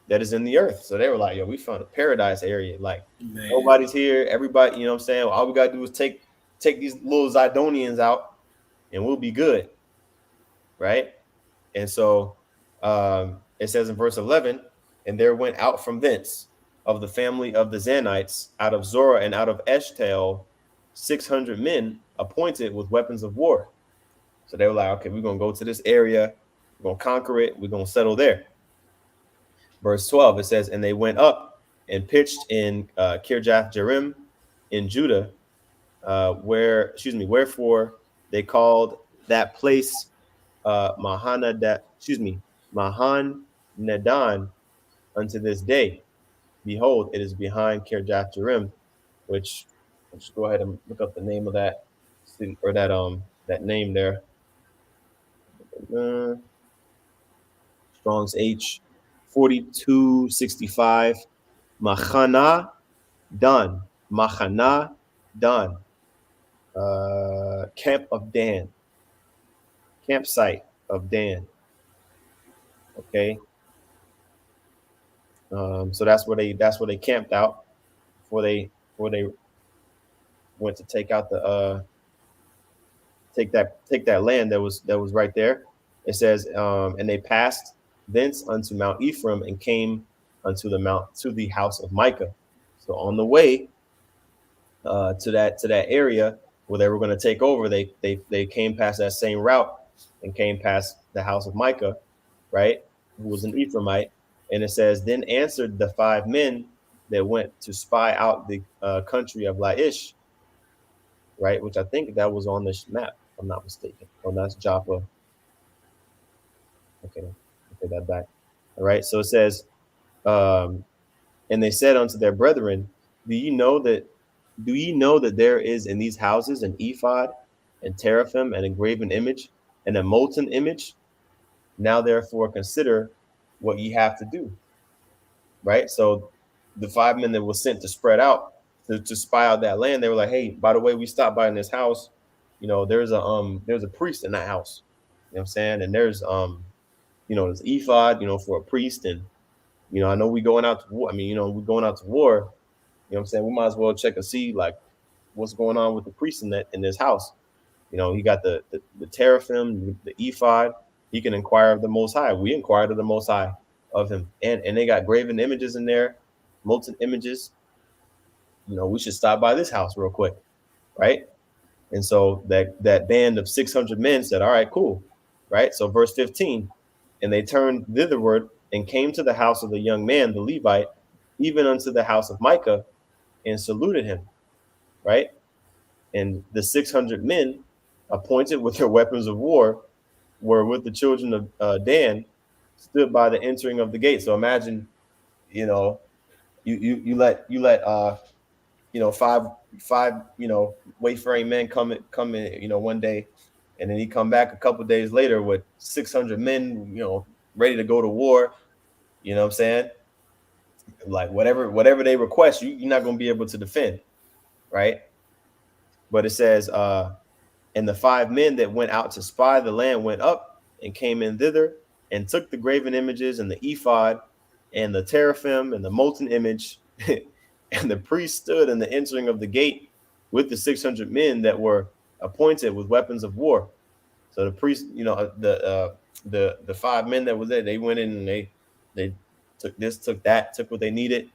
Speaker 1: that is in the earth. So they were like, yo, we found a paradise area. Like, man, nobody's here. Everybody, you know what I'm saying? All we got to do is take these little Zidonians out and we'll be good. Right. And so it says in verse 11, and there went out from thence of the family of the Zanites out of Zorah and out of Eshtaol 600 men appointed with weapons of war. So they were like, okay, we're going to go to this area. We're going to conquer it. We're going to settle there. Verse 12, it says, and they went up and pitched in Kirjath Jearim in Judah, wherefore they called that place Mahan Nadan unto this day. Behold, it is behind Kirjath Jearim, which Let's just go ahead and look up the name of that city or that name there. Uh, Strong's H 4265. Machana Dan. Machana Dan. Camp of Dan. Campsite of Dan. Okay. So that's where they camped out before they went to take out the take that land that was right there. It says, and they passed thence unto Mount Ephraim and came unto the house of Micah. So on the way to that area where they were going to take over, they came past that same route and came past the house of Micah, right? Who was an Ephraimite. And it says, then answered the 5 men that went to spy out the country of Laish, right? Which I think that was on this map, if I'm not mistaken. Oh, that's Joppa. Okay, take that back. All right. So it says, um, and they said unto their brethren, Do ye know that there is in these houses an ephod and teraphim and a graven image and a molten image? Now therefore consider what ye have to do. Right. So the 5 men that were sent to spread out to spy out that land, they were like, hey, by the way, we stopped by in this house. There's a priest in that house. You know what I'm saying? And there's ephod, for a priest. And, I know we going out to war. I mean, we're going out to war. You know what I'm saying? We might as well check and see like what's going on with the priest in this house. He got the teraphim, the ephod. He can inquire of the Most High. We inquired of the Most High of him, and they got graven images in there, molten images. We should stop by this house real quick, right? And so that band of 600 men said, all right, cool, right? So verse 15, and they turned thitherward and came to the house of the young man, the Levite, even unto the house of Micah, and saluted him, right? And the 600 men appointed with their weapons of war were with the children of Dan, stood by the entering of the gate. So imagine, you let five wayfaring men come in one day, and then he come back a couple days later with 600 men ready to go to war. You know what I'm saying? Like whatever they request, you're not going to be able to defend, right? But it says, and the 5 men that went out to spy the land went up and came in thither and took the graven images and the ephod and the teraphim and the molten image. And the priest stood in the entering of the gate with the 600 men that were appointed with weapons of war. So the priest, the 5 men that was there, they went in and they took this, took that, took what they needed,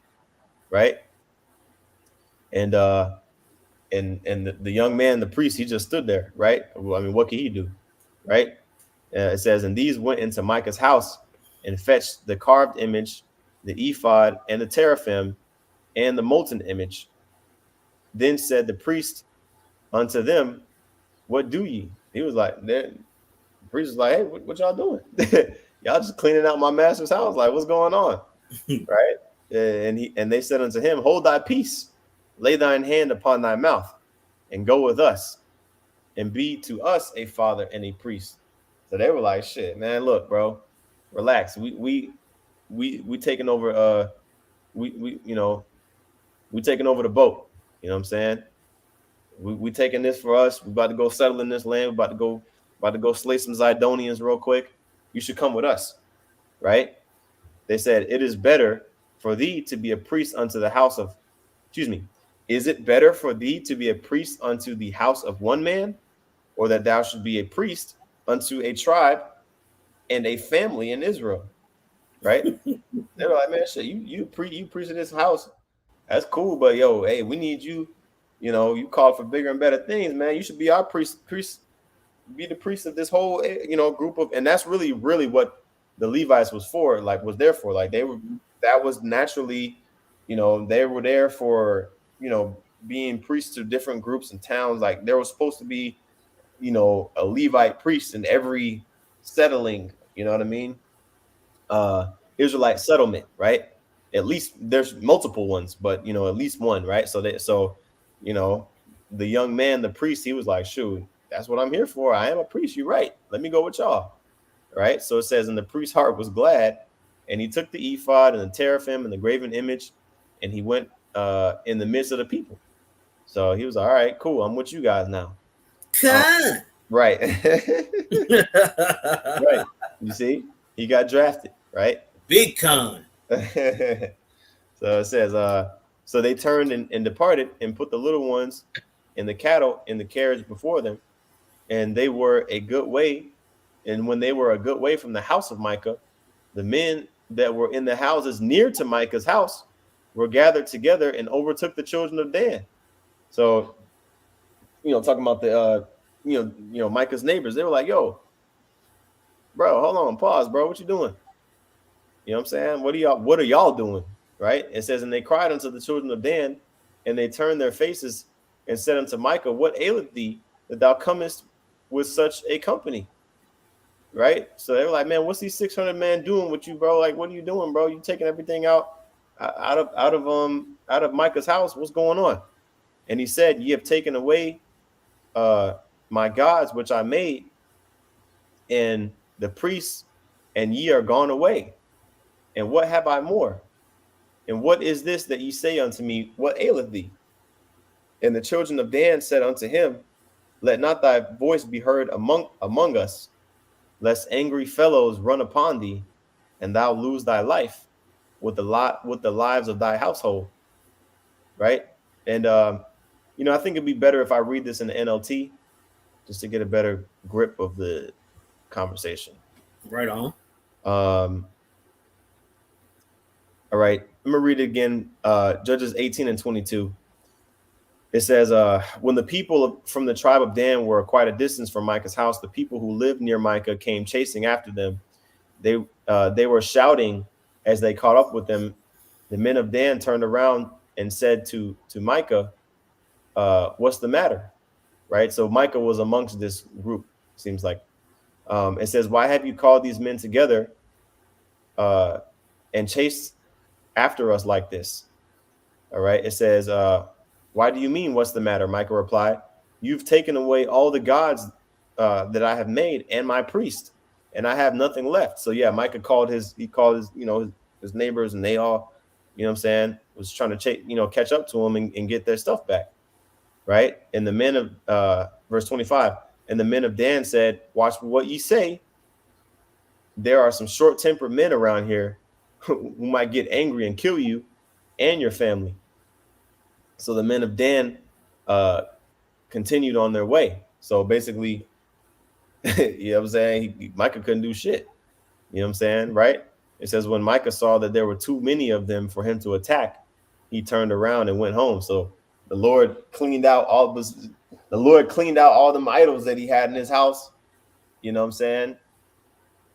Speaker 1: right? And the young man, the priest, he just stood there, right? Well, I mean, what can he do, right? It says, and these went into Micah's house and fetched the carved image, the ephod, and the teraphim, and the molten image. Then said the priest unto them, what do ye? He was like, the priest was like, hey, what y'all doing? Y'all just cleaning out my master's house. Like, what's going on? Right? And they said unto him, hold thy peace, lay thine hand upon thy mouth, and go with us, and be to us a father and a priest. So they were like, shit, man, look, bro, relax. We taking over we taking over the boat. You know what I'm saying? We taking this for us. We about to go settle in this land. We about to go slay some Zidonians real quick. You should come with us, right? They said, it is better for thee to be a priest unto the house of, excuse me, is it better for thee to be a priest unto the house of one man, or that thou should be a priest unto a tribe and a family in Israel, right? They were like, man, shit, you priest in this house. That's cool, but yo, hey, we need you. You called for bigger and better things, man. You should be our priest, be the priest of this whole, group of, and that's really, really what the Levites was for, like, was there for. Like, that was naturally, they were there for, being priests to different groups and towns. Like, there was supposed to be, a Levite priest in every settling, you know what I mean? Israelite settlement, right? At least there's multiple ones, but at least one, right? So you know, the young man, the priest, he was like, shoot, that's what I'm here for. I am a priest. You're right. Let me go with y'all. Right. So it says, and the priest's heart was glad, and he took the ephod and the teraphim and the graven image, and he went in the midst of the people. So he was all right, cool. I'm with you guys now. Um,
Speaker 2: Con.
Speaker 1: right. Right. You see, he got drafted. Right.
Speaker 2: Big con.
Speaker 1: So it says, so they turned and departed and put the little ones and the cattle in the carriage before them, and they were a good way. And when they were a good way from the house of Micah, the men that were in the houses near to Micah's house were gathered together and overtook the children of Dan. So, talking about the Micah's neighbors, they were like, "Yo, bro, hold on, pause, bro, what you doing? You know what I'm saying? What are y'all doing?" Right? It says, and they cried unto the children of Dan, and they turned their faces and said unto Micah, what aileth thee that thou comest with such a company? Right? So they were like, man, what's these 600 men doing with you, bro? Like, what are you doing, bro? You taking everything out of Micah's house? What's going on? And he said, ye have taken away my gods which I made, and the priests, and ye are gone away. And what have I more? And what is this that ye say unto me? What aileth thee? And the children of Dan said unto him, let not thy voice be heard among us, lest angry fellows run upon thee, and thou lose thy life with the lives of thy household. Right? And I think it'd be better if I read this in the NLT just to get a better grip of the conversation.
Speaker 2: Right on.
Speaker 1: All right, I'm gonna read it again. Judges 18 and 22. It says, when the people from the tribe of Dan were quite a distance from Micah's house, the people who lived near Micah came chasing after them. They were shouting as they caught up with them. The men of Dan turned around and said to Micah, what's the matter? Right? So Micah was amongst this group, seems like. It says, why have you called these men together and chased after us like this? All right. It says, why do you mean, what's the matter? Micah replied, you've taken away all the gods that I have made and my priest, and I have nothing left. So yeah, Micah called his neighbors, and they all, what I'm saying, was trying to catch up to him and get their stuff back. Right. And the men of verse 25, and the men of Dan said, watch what ye say. There are some short-tempered men around here who might get angry and kill you and your family. So the men of Dan continued on their way. So basically, you know what I'm saying, Micah couldn't do shit. You know what I'm saying, right? It says when Micah saw that there were too many of them for him to attack, he turned around and went home. So the Lord cleaned out all them idols that he had in his house. You know what I'm saying?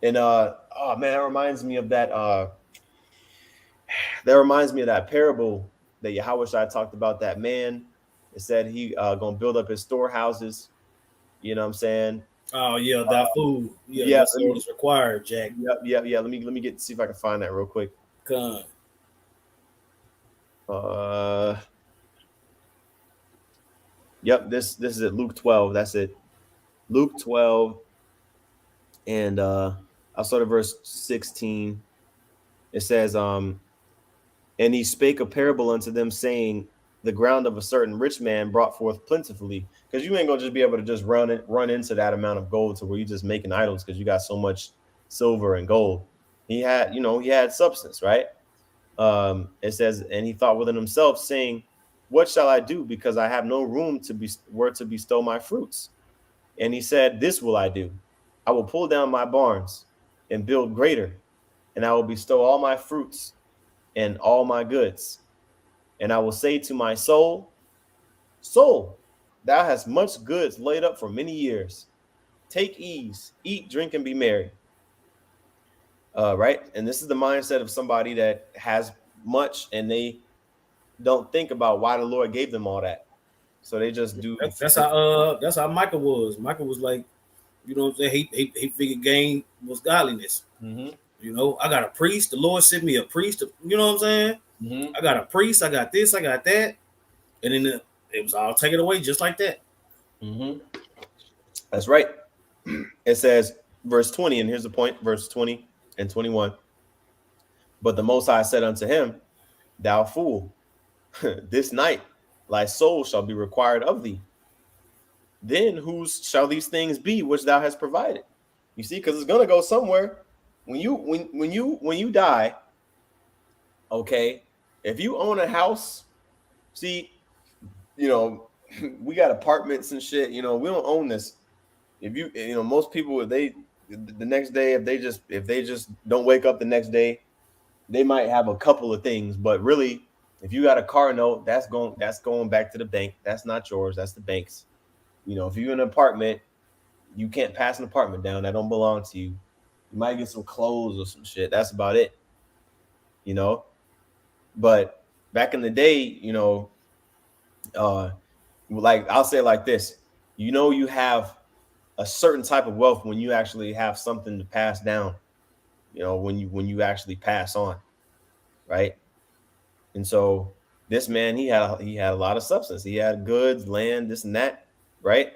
Speaker 1: And oh man, that reminds me of that parable that Yahushua talked about, that man. It said he gonna build up his storehouses. You know what I'm saying?
Speaker 2: Oh yeah, that food. Yeah,
Speaker 1: Yeah,
Speaker 2: your sword is required, Jack.
Speaker 1: yeah. Let me see if I can find that real quick.
Speaker 2: Con.
Speaker 1: Yep, this is at Luke 12. That's it. Luke 12, and I'll start at verse 16. It says, and he spake a parable unto them, saying, the ground of a certain rich man brought forth plentifully. Because you ain't gonna just be able to just run into that amount of gold to where you just making idols because you got so much silver and gold. He had substance, right? It says, and he thought within himself, saying, what shall I do? Because I have no room to bestow my fruits. And he said, this will I do. I will pull down my barns and build greater, and I will bestow all my fruits and all my goods. And I will say to my soul, soul, thou hast much goods laid up for many years. Take ease, eat, drink, and be merry. Right? And this is the mindset of somebody that has much, and they don't think about why the Lord gave them all that. So they just do.
Speaker 2: That's how Michael was. Michael was like, you know what I'm saying? He figured gain was godliness.
Speaker 1: Mm-hmm.
Speaker 2: You know, I got a priest. The Lord sent me a priest. You know what I'm saying?
Speaker 1: Mm-hmm.
Speaker 2: I got a priest. I got this. I got that. And then It was all taken away just like that.
Speaker 1: Mm-hmm. That's right. It says, verse 20, and here's the point, verse 20 and 21. But the Most High said unto him, Thou fool, this night thy soul shall be required of thee. Then whose shall these things be which thou hast provided? You see, because it's gonna go somewhere. When you die, okay, if you own a house, see, you know, we got apartments and shit, we don't own this. If most people, if they the next day, if they just don't wake up the next day, they might have a couple of things, but really, if you got a car note, that's going back to the bank. That's not yours, that's the bank's. If you're in an apartment, you can't pass an apartment down. That don't belong to you. You might get some clothes or some shit. That's about it. You know, but back in the day, like I'll say it like this: you have a certain type of wealth when you actually have something to pass down. When you actually pass on, right? And so this man, he had a lot of substance. He had goods, land, this and that, right?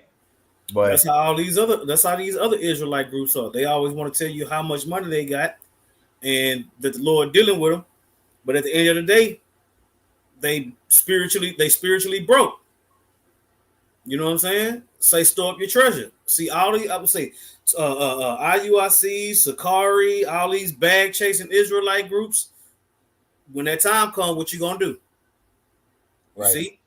Speaker 1: But
Speaker 2: That's how these other Israelite groups are. They always want to tell you how much money they got and that the Lord dealing with them. But at the end of the day, they spiritually broke. You know what I'm saying? Say store up your treasure. See all these, I would say, IUIC, Sakari, all these bag chasing Israelite groups. When that time comes, what you gonna do? You
Speaker 1: right,
Speaker 2: see,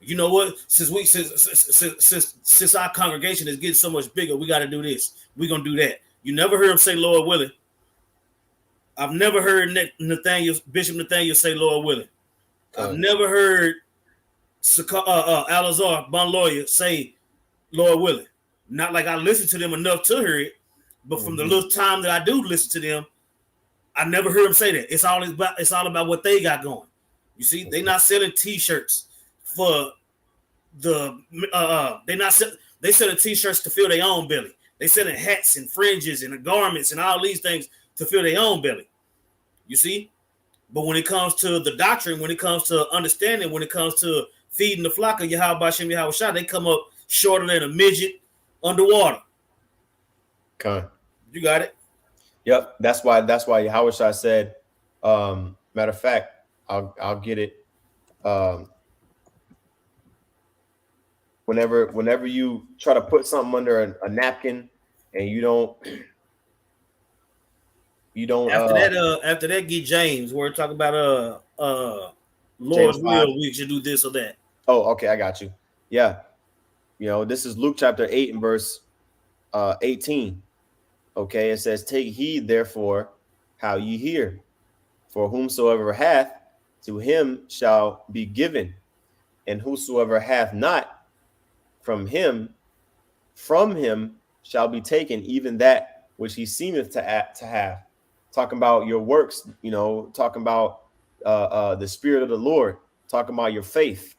Speaker 2: you know what? Since our congregation is getting so much bigger, we got to do this. We're gonna do that. You never heard him say, "Lord willing." I've never heard Bishop Nathaniel say, "Lord willing." I've never heard Alazar, Bon Lawyer, say, "Lord willing." Not like I listen to them enough to hear it, but from the little time that I do listen to them, I never heard them say that. It's all about what they got going. You see, they not selling T-shirts for the they selling T-shirts to fill their own belly. They selling hats and fringes and garments and all these things to fill their own belly. You see, but when it comes to the doctrine, when it comes to understanding, when it comes to feeding the flock of Yahweh Bashem Yahweh Shah, they come up shorter than a midget underwater.
Speaker 1: Okay.
Speaker 2: You got it.
Speaker 1: Yep. That's why Yahweh Shah said, matter of fact, I'll get it. Whenever you try to put something under a napkin and you don't
Speaker 2: After that, get James. We're talking about
Speaker 1: James
Speaker 2: Lord's
Speaker 1: 5.
Speaker 2: will. We should do this or that.
Speaker 1: Oh, okay, I got you. Yeah. This is Luke chapter 8 and verse 18. Okay, it says, Take heed, therefore, how ye hear. For whomsoever hath, to him shall be given. And whosoever hath not, from him shall be taken, even that which he seemeth to have. Talking about your works, talking about the spirit of the Lord, talking about your faith,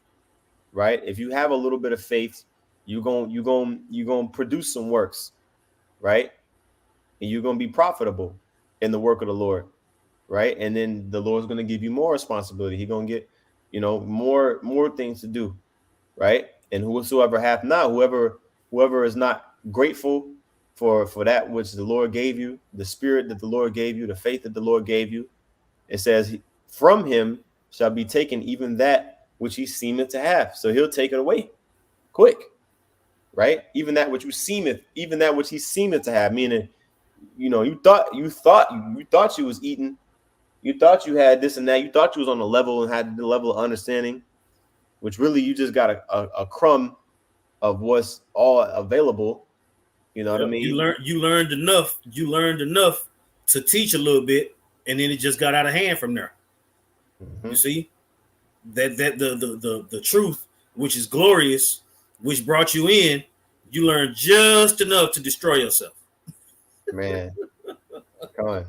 Speaker 1: right? If you have a little bit of faith, you're going to produce some works, right? And you're going to be profitable in the work of the Lord, right? And then the Lord's going to give you more responsibility. He's going to get, more things to do, right? And whosoever hath not, whoever is not grateful for that which the Lord gave you, the spirit that the Lord gave you, the faith that the Lord gave you, it says, from him shall be taken even that which he seemeth to have. So he'll take it away quick, right? Even that which he seemeth to have, meaning, you thought you was eating, you thought you had this and that, you thought you was on the level and had the level of understanding, which really you just got a crumb of what's all available. You know what I mean?
Speaker 2: You learned enough. You learned enough to teach a little bit, and then it just got out of hand from there. You see that the truth, which is glorious, which brought you in, you learned just enough to destroy yourself.
Speaker 1: Man, come on.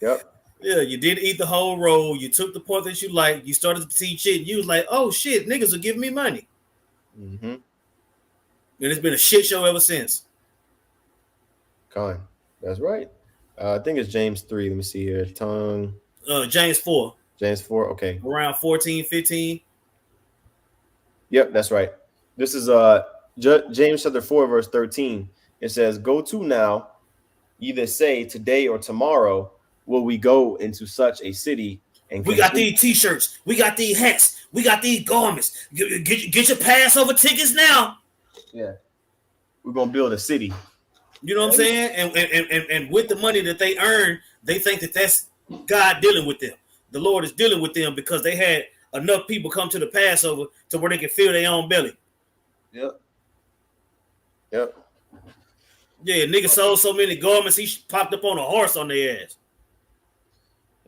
Speaker 1: Yep.
Speaker 2: Yeah, you did eat the whole roll. You took the part that you liked. You started to teach it. And you was like, "Oh shit, niggas are giving me money." And it's been a shit show ever since.
Speaker 1: Come on. That's right. I think it's James 3. Let me see here.
Speaker 2: James 4.
Speaker 1: James 4. Okay.
Speaker 2: Around 14, 15.
Speaker 1: Yep, that's right. This is James chapter 4, verse 13. It says, "Go to now, either say today or tomorrow will we go into such a city and
Speaker 2: We got
Speaker 1: continue."
Speaker 2: these t-shirts. We got these hats. We got these garments. Get your Passover tickets now.
Speaker 1: Yeah, we're gonna build a city.
Speaker 2: You know what I'm saying? And with the money that they earn, they think that that's God dealing with them. The Lord is dealing with them because they had enough people come to the Passover to where they can fill their own belly.
Speaker 1: Yep. Yep.
Speaker 2: Yeah, nigga sold so many garments, he popped up on a horse on their ass.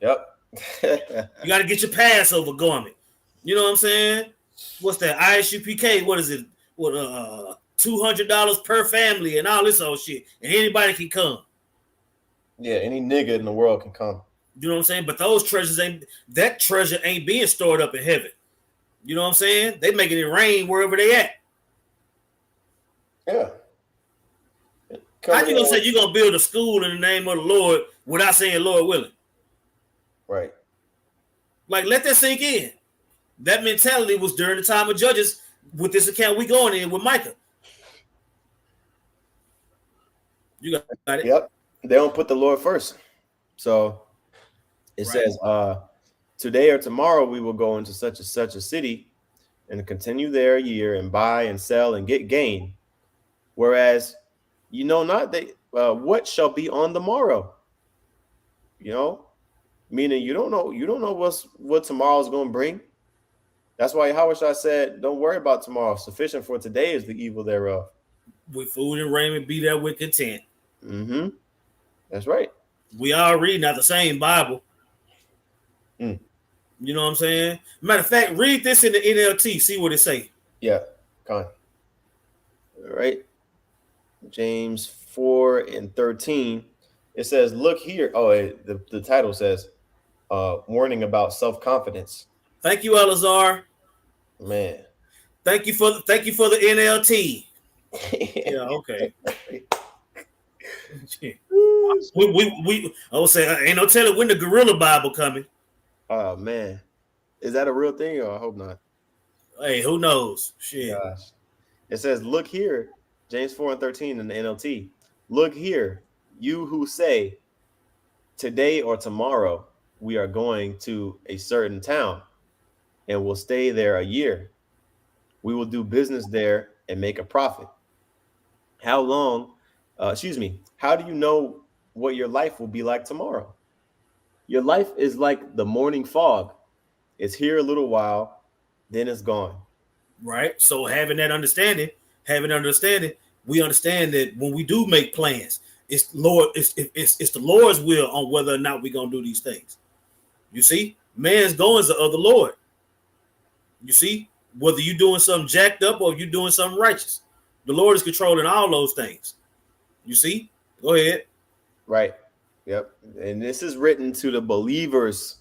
Speaker 1: Yep.
Speaker 2: You got to get your Passover garment. You know what I'm saying? What's that? ISUPK? What is it? What $200 per family and all this old shit, and anybody can come.
Speaker 1: Yeah, any nigga in the world can come.
Speaker 2: You know what I'm saying? But those treasures that treasure ain't being stored up in heaven. You know what I'm saying? They making it rain wherever they at.
Speaker 1: Yeah.
Speaker 2: How you gonna say you gonna build a school in the name of the Lord without saying Lord willing?
Speaker 1: Right.
Speaker 2: Like, let that sink in. That mentality was during the time of Judges with this account we going in with Micah. You got it.
Speaker 1: Yep. They don't put the Lord first. So it says, today or tomorrow we will go into such a city and continue there a year and buy and sell and get gain. Whereas, you know not they what shall be on the morrow. You know, meaning you don't know what tomorrow's going to bring. That's why Yahushua said, "Don't worry about tomorrow. Sufficient for today is the evil thereof."
Speaker 2: With food and raiment, be there with content.
Speaker 1: Mm-hmm. That's right.
Speaker 2: We all reading out the same Bible. You know what I'm saying? Matter of fact, read this in the NLT. See what it say.
Speaker 1: Yeah. Come on. All right. James 4:13. It says, "Look here." Oh, the title says, "Warning about self-confidence."
Speaker 2: Thank you, Elazar.
Speaker 1: Man.
Speaker 2: Thank you for the NLT. Yeah, okay. we I would say ain't no telling when the Gorilla Bible coming.
Speaker 1: Oh man, is that a real thing? Or I hope not.
Speaker 2: Hey, who knows? Shit.
Speaker 1: Gosh. It says, "Look here," James 4:13 in the NLT. "Look here, you who say, today or tomorrow we are going to a certain town, and will stay there a year. We will do business there and make a profit. How long? How do you know what your life will be like tomorrow? Your life is like the morning fog. It's here a little while, then it's gone."
Speaker 2: Right. So having understanding, we understand that when we do make plans, it's the Lord's will on whether or not we're gonna do these things. You see, man's goings are of the Lord. You see, whether you're doing something jacked up or you're doing something righteous, the Lord is controlling all those things. You see? Go ahead.
Speaker 1: Right. Yep. And this is written to the believers.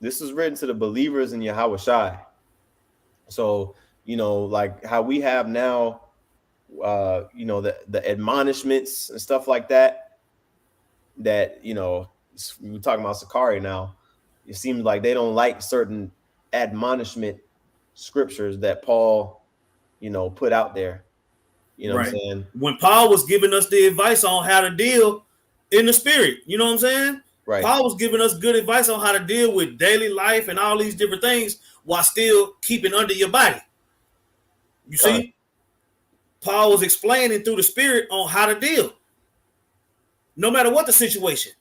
Speaker 1: This is written to the believers in Yahweh Shai. So, like how we have now, the admonishments and stuff like that, we're talking about Sakari now. It seems like they don't like certain admonishment scriptures that Paul, put out there. You know what I'm saying?
Speaker 2: When Paul was giving us the advice on how to deal in the spirit, you know what I'm saying?
Speaker 1: Right.
Speaker 2: Paul was giving us good advice on how to deal with daily life and all these different things while still keeping under your body. You see? Paul was explaining through the spirit on how to deal. No matter what the situation,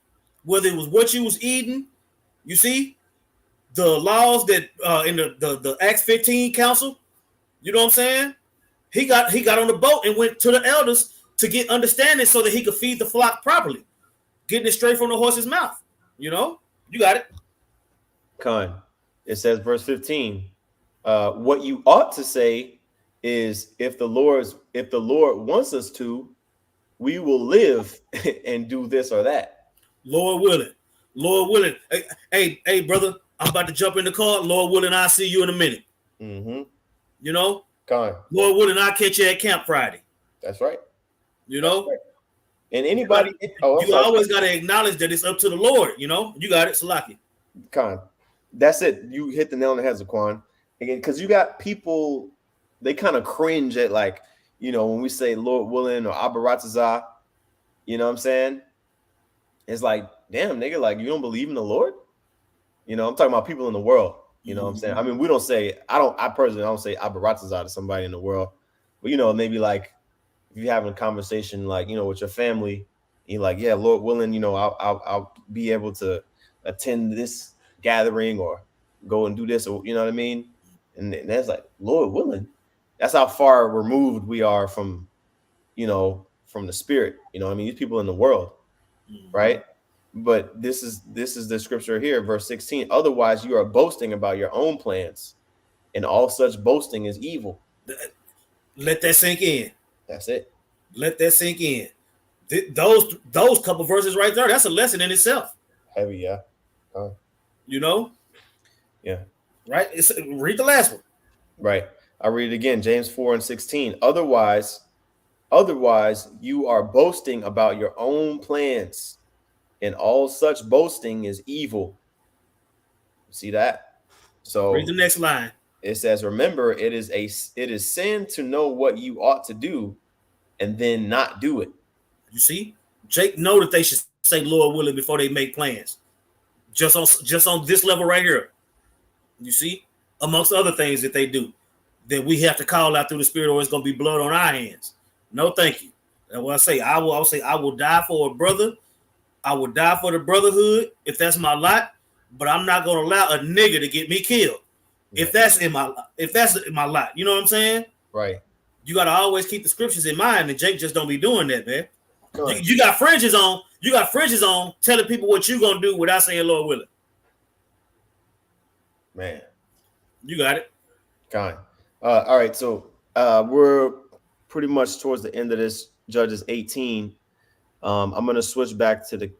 Speaker 2: whether it was what you was eating, you see, the laws that in the Acts 15 council, you know what I'm saying? He got on the boat and went to the elders to get understanding so that he could feed the flock properly, getting it straight from the horse's mouth. You got it.
Speaker 1: Khan. It says, verse 15, what you ought to say is, if the Lord wants us to, we will live and do this or that.
Speaker 2: Lord willing. Hey, brother, I'm about to jump in the car. Lord willing, I'll see you in a minute.
Speaker 1: Mm-hmm. Khan.
Speaker 2: Lord willing, I'll catch you at camp Friday.
Speaker 1: That's right.
Speaker 2: Right.
Speaker 1: And anybody,
Speaker 2: you always got to acknowledge that it's up to the Lord. You got it, Salaki.
Speaker 1: Khan. That's it. You hit the nail on the head, Zaquan. Again, because you got people they kind of cringe at, like, when we say Lord willing or Abaratazah, you know what I'm saying? It's like, damn, nigga, like, you don't believe in the Lord? I'm talking about people in the world. You know what I'm saying? I mean, we don't say, I personally don't say Abaratazah to somebody in the world. But, maybe like if you're having a conversation, like, with your family, you're like, yeah, Lord willing, I'll be able to attend this gathering or go and do this, or, you know what I mean? And that's like, Lord willing. That's how far removed we are from the spirit. I mean, these people in the world, right? But this is the scripture here, verse 16. Otherwise, you are boasting about your own plans, and all such boasting is evil.
Speaker 2: Let that sink in.
Speaker 1: That's it.
Speaker 2: Let that sink in. Those couple verses right there, that's a lesson in itself.
Speaker 1: Heavy, yeah.
Speaker 2: You know?
Speaker 1: Yeah.
Speaker 2: Right? Read the last one.
Speaker 1: Right. I'll read it again. James 4:16. Otherwise, you are boasting about your own plans, and all such boasting is evil. See that? So
Speaker 2: read the next line.
Speaker 1: It says, remember, it is sin to know what you ought to do and then not do it.
Speaker 2: You see? Jake know that they should say Lord willing before they make plans. Just on this level right here. You see? Amongst other things that they do. That we have to call out through the spirit, or it's gonna be blood on our hands. No, thank you. And when I say I will die for a brother. I will die for the brotherhood if that's my lot, but I'm not gonna allow a nigga to get me killed. If that's in my lot, you know what I'm saying?
Speaker 1: Right.
Speaker 2: You gotta always keep the scriptures in mind, and Jake just don't be doing that, man. You got fringes on. You got fringes on, telling people what you gonna do without saying Lord willing.
Speaker 1: Man,
Speaker 2: you got it.
Speaker 1: Kind. All right, so we're pretty much towards the end of this Judges 18. I'm gonna switch back to the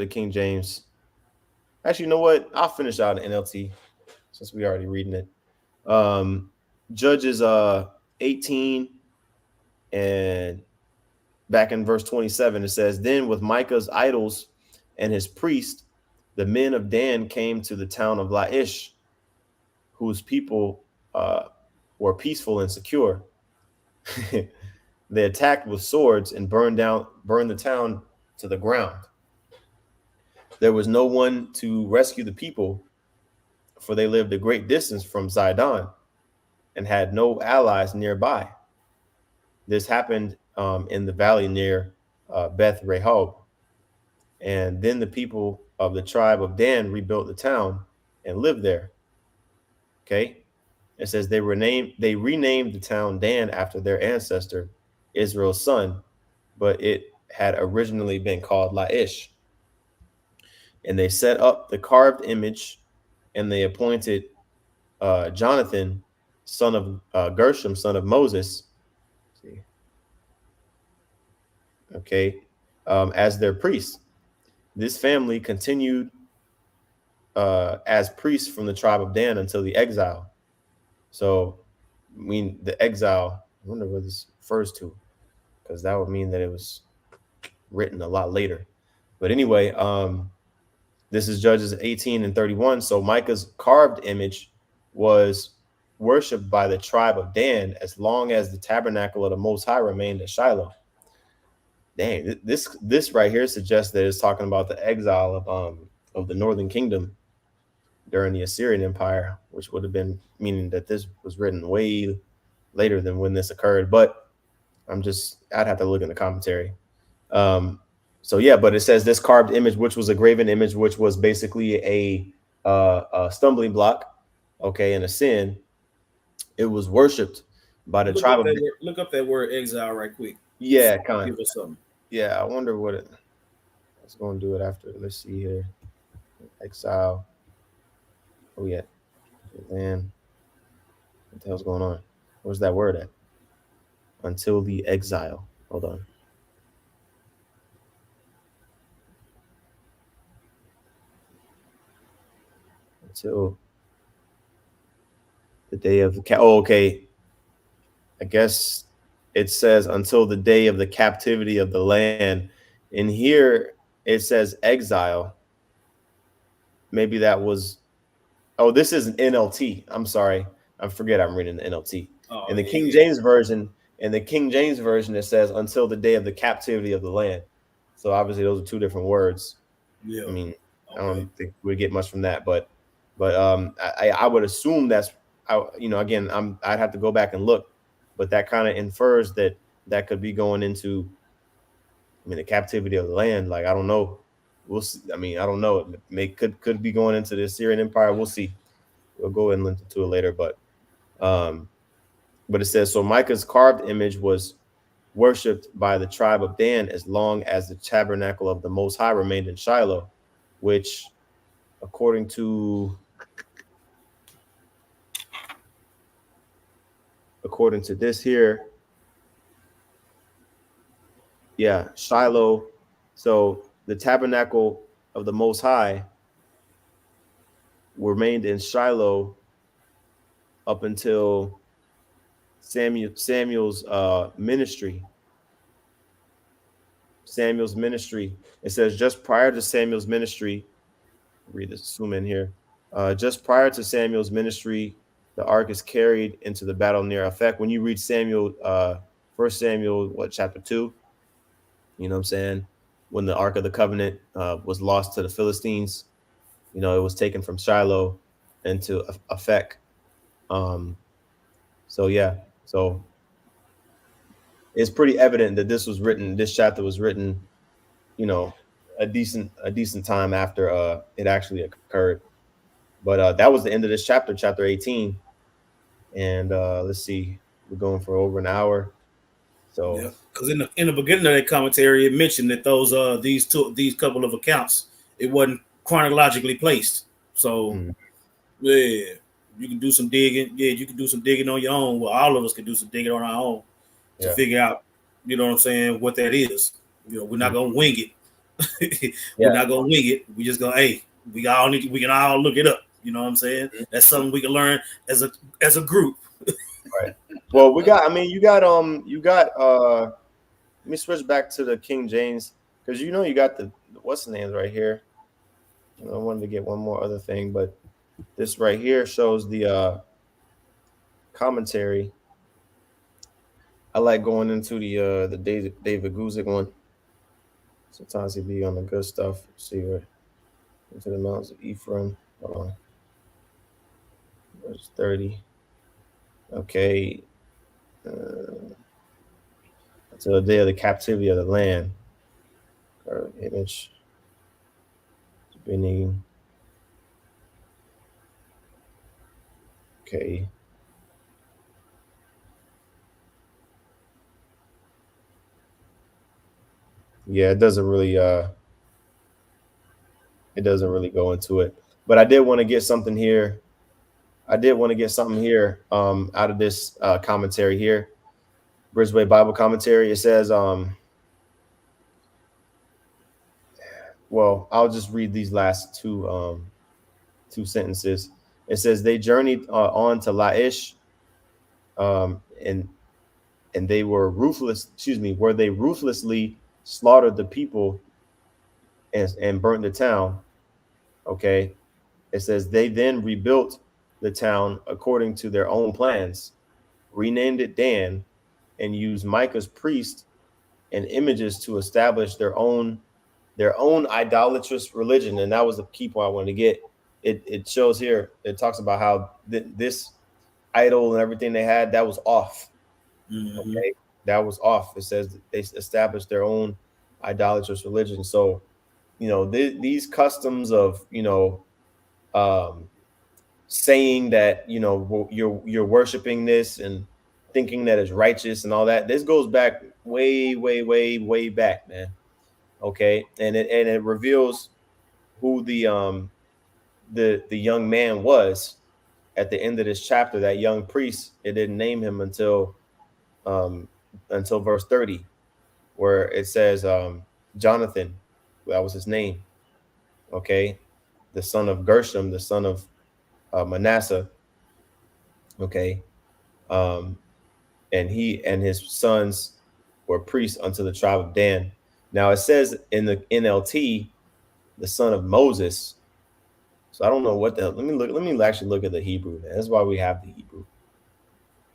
Speaker 1: King James. Actually, you know what? I'll finish out in NLT since we already reading it. Judges 18, and back in verse 27, it says, then with Micah's idols and his priest, the men of Dan came to the town of Laish, whose people were peaceful and secure. They attacked with swords and burned the town to the ground. There was no one to rescue the people, for they lived a great distance from Zidon and had no allies nearby. This happened in the valley near Beth Rehob. And then the people of the tribe of Dan rebuilt the town and lived there. Okay. It says they renamed the town Dan after their ancestor, Israel's son, but it had originally been called Laish. And they set up the carved image, and they appointed Jonathan, son of Gershom, son of Moses, as their priest. This family continued as priests from the tribe of Dan until the exile. So, I mean, the exile, I wonder what this refers to, because that would mean that it was written a lot later. But anyway, this is Judges 18 and 31. So Micah's carved image was worshipped by the tribe of Dan as long as the tabernacle of the Most High remained at Shiloh. Dang, this right here suggests that it's talking about the exile of the Northern Kingdom during the Assyrian Empire, which would have been meaning that this was written way later than when this occurred. But I'd have to look in the commentary. So yeah, but it says this carved image, which was a graven image, which was basically a stumbling block, and a sin. It was worshipped by the tribe.
Speaker 2: Look up that word exile right quick.
Speaker 1: Yeah, kind of.
Speaker 2: Give us something.
Speaker 1: Yeah, I wonder what it's going to do it after. Let's see here. Exile. Oh yeah, man. What the hell's going on? Where's that word at? Until the exile. Hold on. Until the day of the okay. I guess it says until the day of the captivity of the land. In here it says exile. Maybe that was Oh, this is an NLT. I'm sorry. I forget I'm reading the NLT.
Speaker 2: Oh
Speaker 1: In the King
Speaker 2: yeah,
Speaker 1: James version, it says until the day of the captivity of the land. So obviously those are two different words.
Speaker 2: yeah,
Speaker 1: I mean, I
Speaker 2: okay,
Speaker 1: don't think we get much from that, but I would assume that's again I'd have to go back and look, but that kind of infers that that could be going into, I mean, the captivity of the land. Like I don't know, we'll see. I mean, I don't know. It may could be going into the Assyrian Empire. We'll see. We'll go and link to it later, um, but it says so. Micah's carved image was worshipped by the tribe of Dan as long as the tabernacle of the Most High remained in Shiloh, which, according to this here, yeah, Shiloh. So the tabernacle of the Most High remained in Shiloh up until Samuel's ministry. Samuel's ministry. It says just prior to Samuel's ministry. Read this, zoom in here. Just prior to Samuel's ministry, the ark is carried into the battle near Aphek. When you read Samuel, First Samuel, what, chapter 2, you know what I'm saying? When the Ark of the Covenant was lost to the Philistines, it was taken from Shiloh into Aphek. Um, so yeah, so it's pretty evident that this chapter was written, you know, a decent time after it actually occurred. But that was the end of this chapter, chapter 18. And let's see, we're going for over an hour.
Speaker 2: yeah.
Speaker 1: So
Speaker 2: Because in the beginning of that commentary, it mentioned that these couple of accounts, it wasn't chronologically placed. So
Speaker 1: mm,
Speaker 2: yeah, you can do some digging. Yeah, you can do some digging on your own. Well, all of us can do some digging on our own to
Speaker 1: yeah,
Speaker 2: figure out, you know what I'm saying, what that is. We're not
Speaker 1: mm,
Speaker 2: gonna wing it. We're
Speaker 1: yeah,
Speaker 2: not gonna wing it. We just go, hey, we can all look it up. You know what I'm saying?
Speaker 1: mm,
Speaker 2: That's something we can learn as a group.
Speaker 1: right. Well, I mean, let me switch back to the King James, because you got the what's the names right here. I wanted to get one more other thing, but this right here shows the commentary. I like going into the David Guzik one. Sometimes he be on the good stuff. Let's see where into the mountains of Ephraim. Hold on, verse 30. Okay, uh, until the day of the captivity of the land. Or image beginning. Okay, yeah, it doesn't really go into it. But I did want to get something here. Out of this commentary here, Bridgeway Bible commentary. It says, well, I'll just read these last two sentences. It says they journeyed on to Laish, um, and they were ruthless. Excuse me, where they ruthlessly slaughtered the people and burnt the town. Okay, it says they then rebuilt the town according to their own plans, renamed it Dan, and used Micah's priest and images to establish their own idolatrous religion. And that was the key point I wanted to get. It shows here. It talks about how this idol and everything they had, that was off.
Speaker 2: Mm-hmm.
Speaker 1: Okay, that was off. It says they established their own idolatrous religion. So these customs of um, saying that you're worshiping this and thinking that it's righteous and all that. This goes back way, way, way, way back, man. Okay, and it reveals who the young man was at the end of this chapter. That young priest, it didn't name him um until verse 30, where it says Jonathan, that was his name. Okay, the son of Gershom, the son of Manasseh. Okay, um, and he and his sons were priests unto the tribe of Dan. Now it says in the NLT, the son of Moses. So I don't know what the hell. Let me look. Let me actually look at the Hebrew. Man. That's why we have the Hebrew.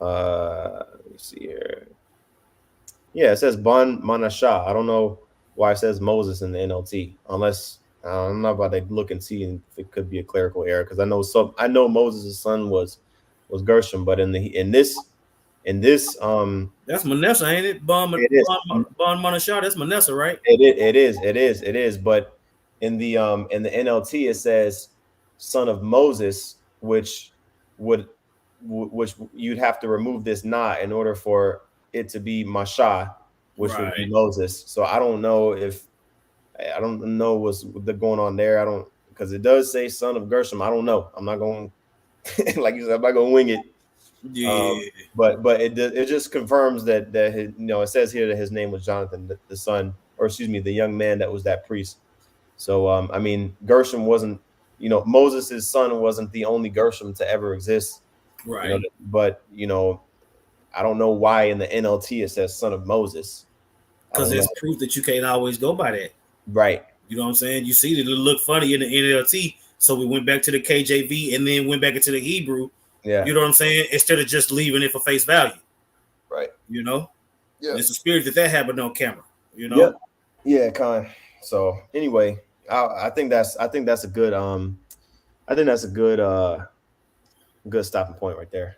Speaker 1: Let me see here. Yeah, it says Bon Manasha. I don't know why it says Moses in the NLT, unless I'm not about to look and see if it could be a clerical error because I know some. I know Moses' son was Gershom, but in this
Speaker 2: That's Manasseh, ain't it?
Speaker 1: it is.
Speaker 2: Bon Manashar, that's Manasseh, right?
Speaker 1: It is. But in the NLT it says son of Moses, would which you'd have to remove this na in order for it to be Masha, which would be
Speaker 2: Right.
Speaker 1: Moses. So I don't know what's going on there. I don't because it does say son of Gershom. I don't know. I'm not going like you said. I'm not going to wing it.
Speaker 2: Yeah.
Speaker 1: But it just confirms that his, it says here that his name was Jonathan, the son, or excuse me, the young man that was that priest. So I mean, Gershom wasn't, Moses' son wasn't the only Gershom to ever exist,
Speaker 2: Right.
Speaker 1: but I don't know why in the NLT it says son of Moses. I
Speaker 2: Because
Speaker 1: don't know.
Speaker 2: it's proof that you can't always go by that.
Speaker 1: Right.
Speaker 2: You know what I'm saying? You see that it looked funny in the NLT, so we went back to the KJV and then went back into the Hebrew.
Speaker 1: Yeah.
Speaker 2: You know what I'm saying? Instead of just leaving it for face value.
Speaker 1: Right.
Speaker 2: You know,
Speaker 1: Yeah.
Speaker 2: and it's the spirit that happened on camera. You
Speaker 1: Yeah.
Speaker 2: know,
Speaker 1: Yeah. Con. So anyway, I think that's a good I think that's a good stopping point right there.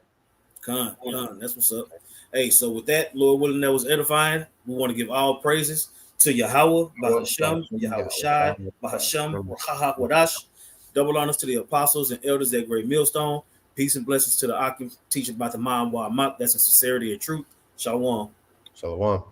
Speaker 2: con. That's what's up. Hey, so with that, Lord willing, that was edifying. We want to give all praises to Yahweh, Bahasham, Yahweh Shai, Bahasham, Rahaha Wadash. Double honors to the apostles and elders at Great Millstone. Peace and blessings to the Akim teaching about the mind Wa Mak. That's in sincerity and truth. Shalom.
Speaker 1: Shalom.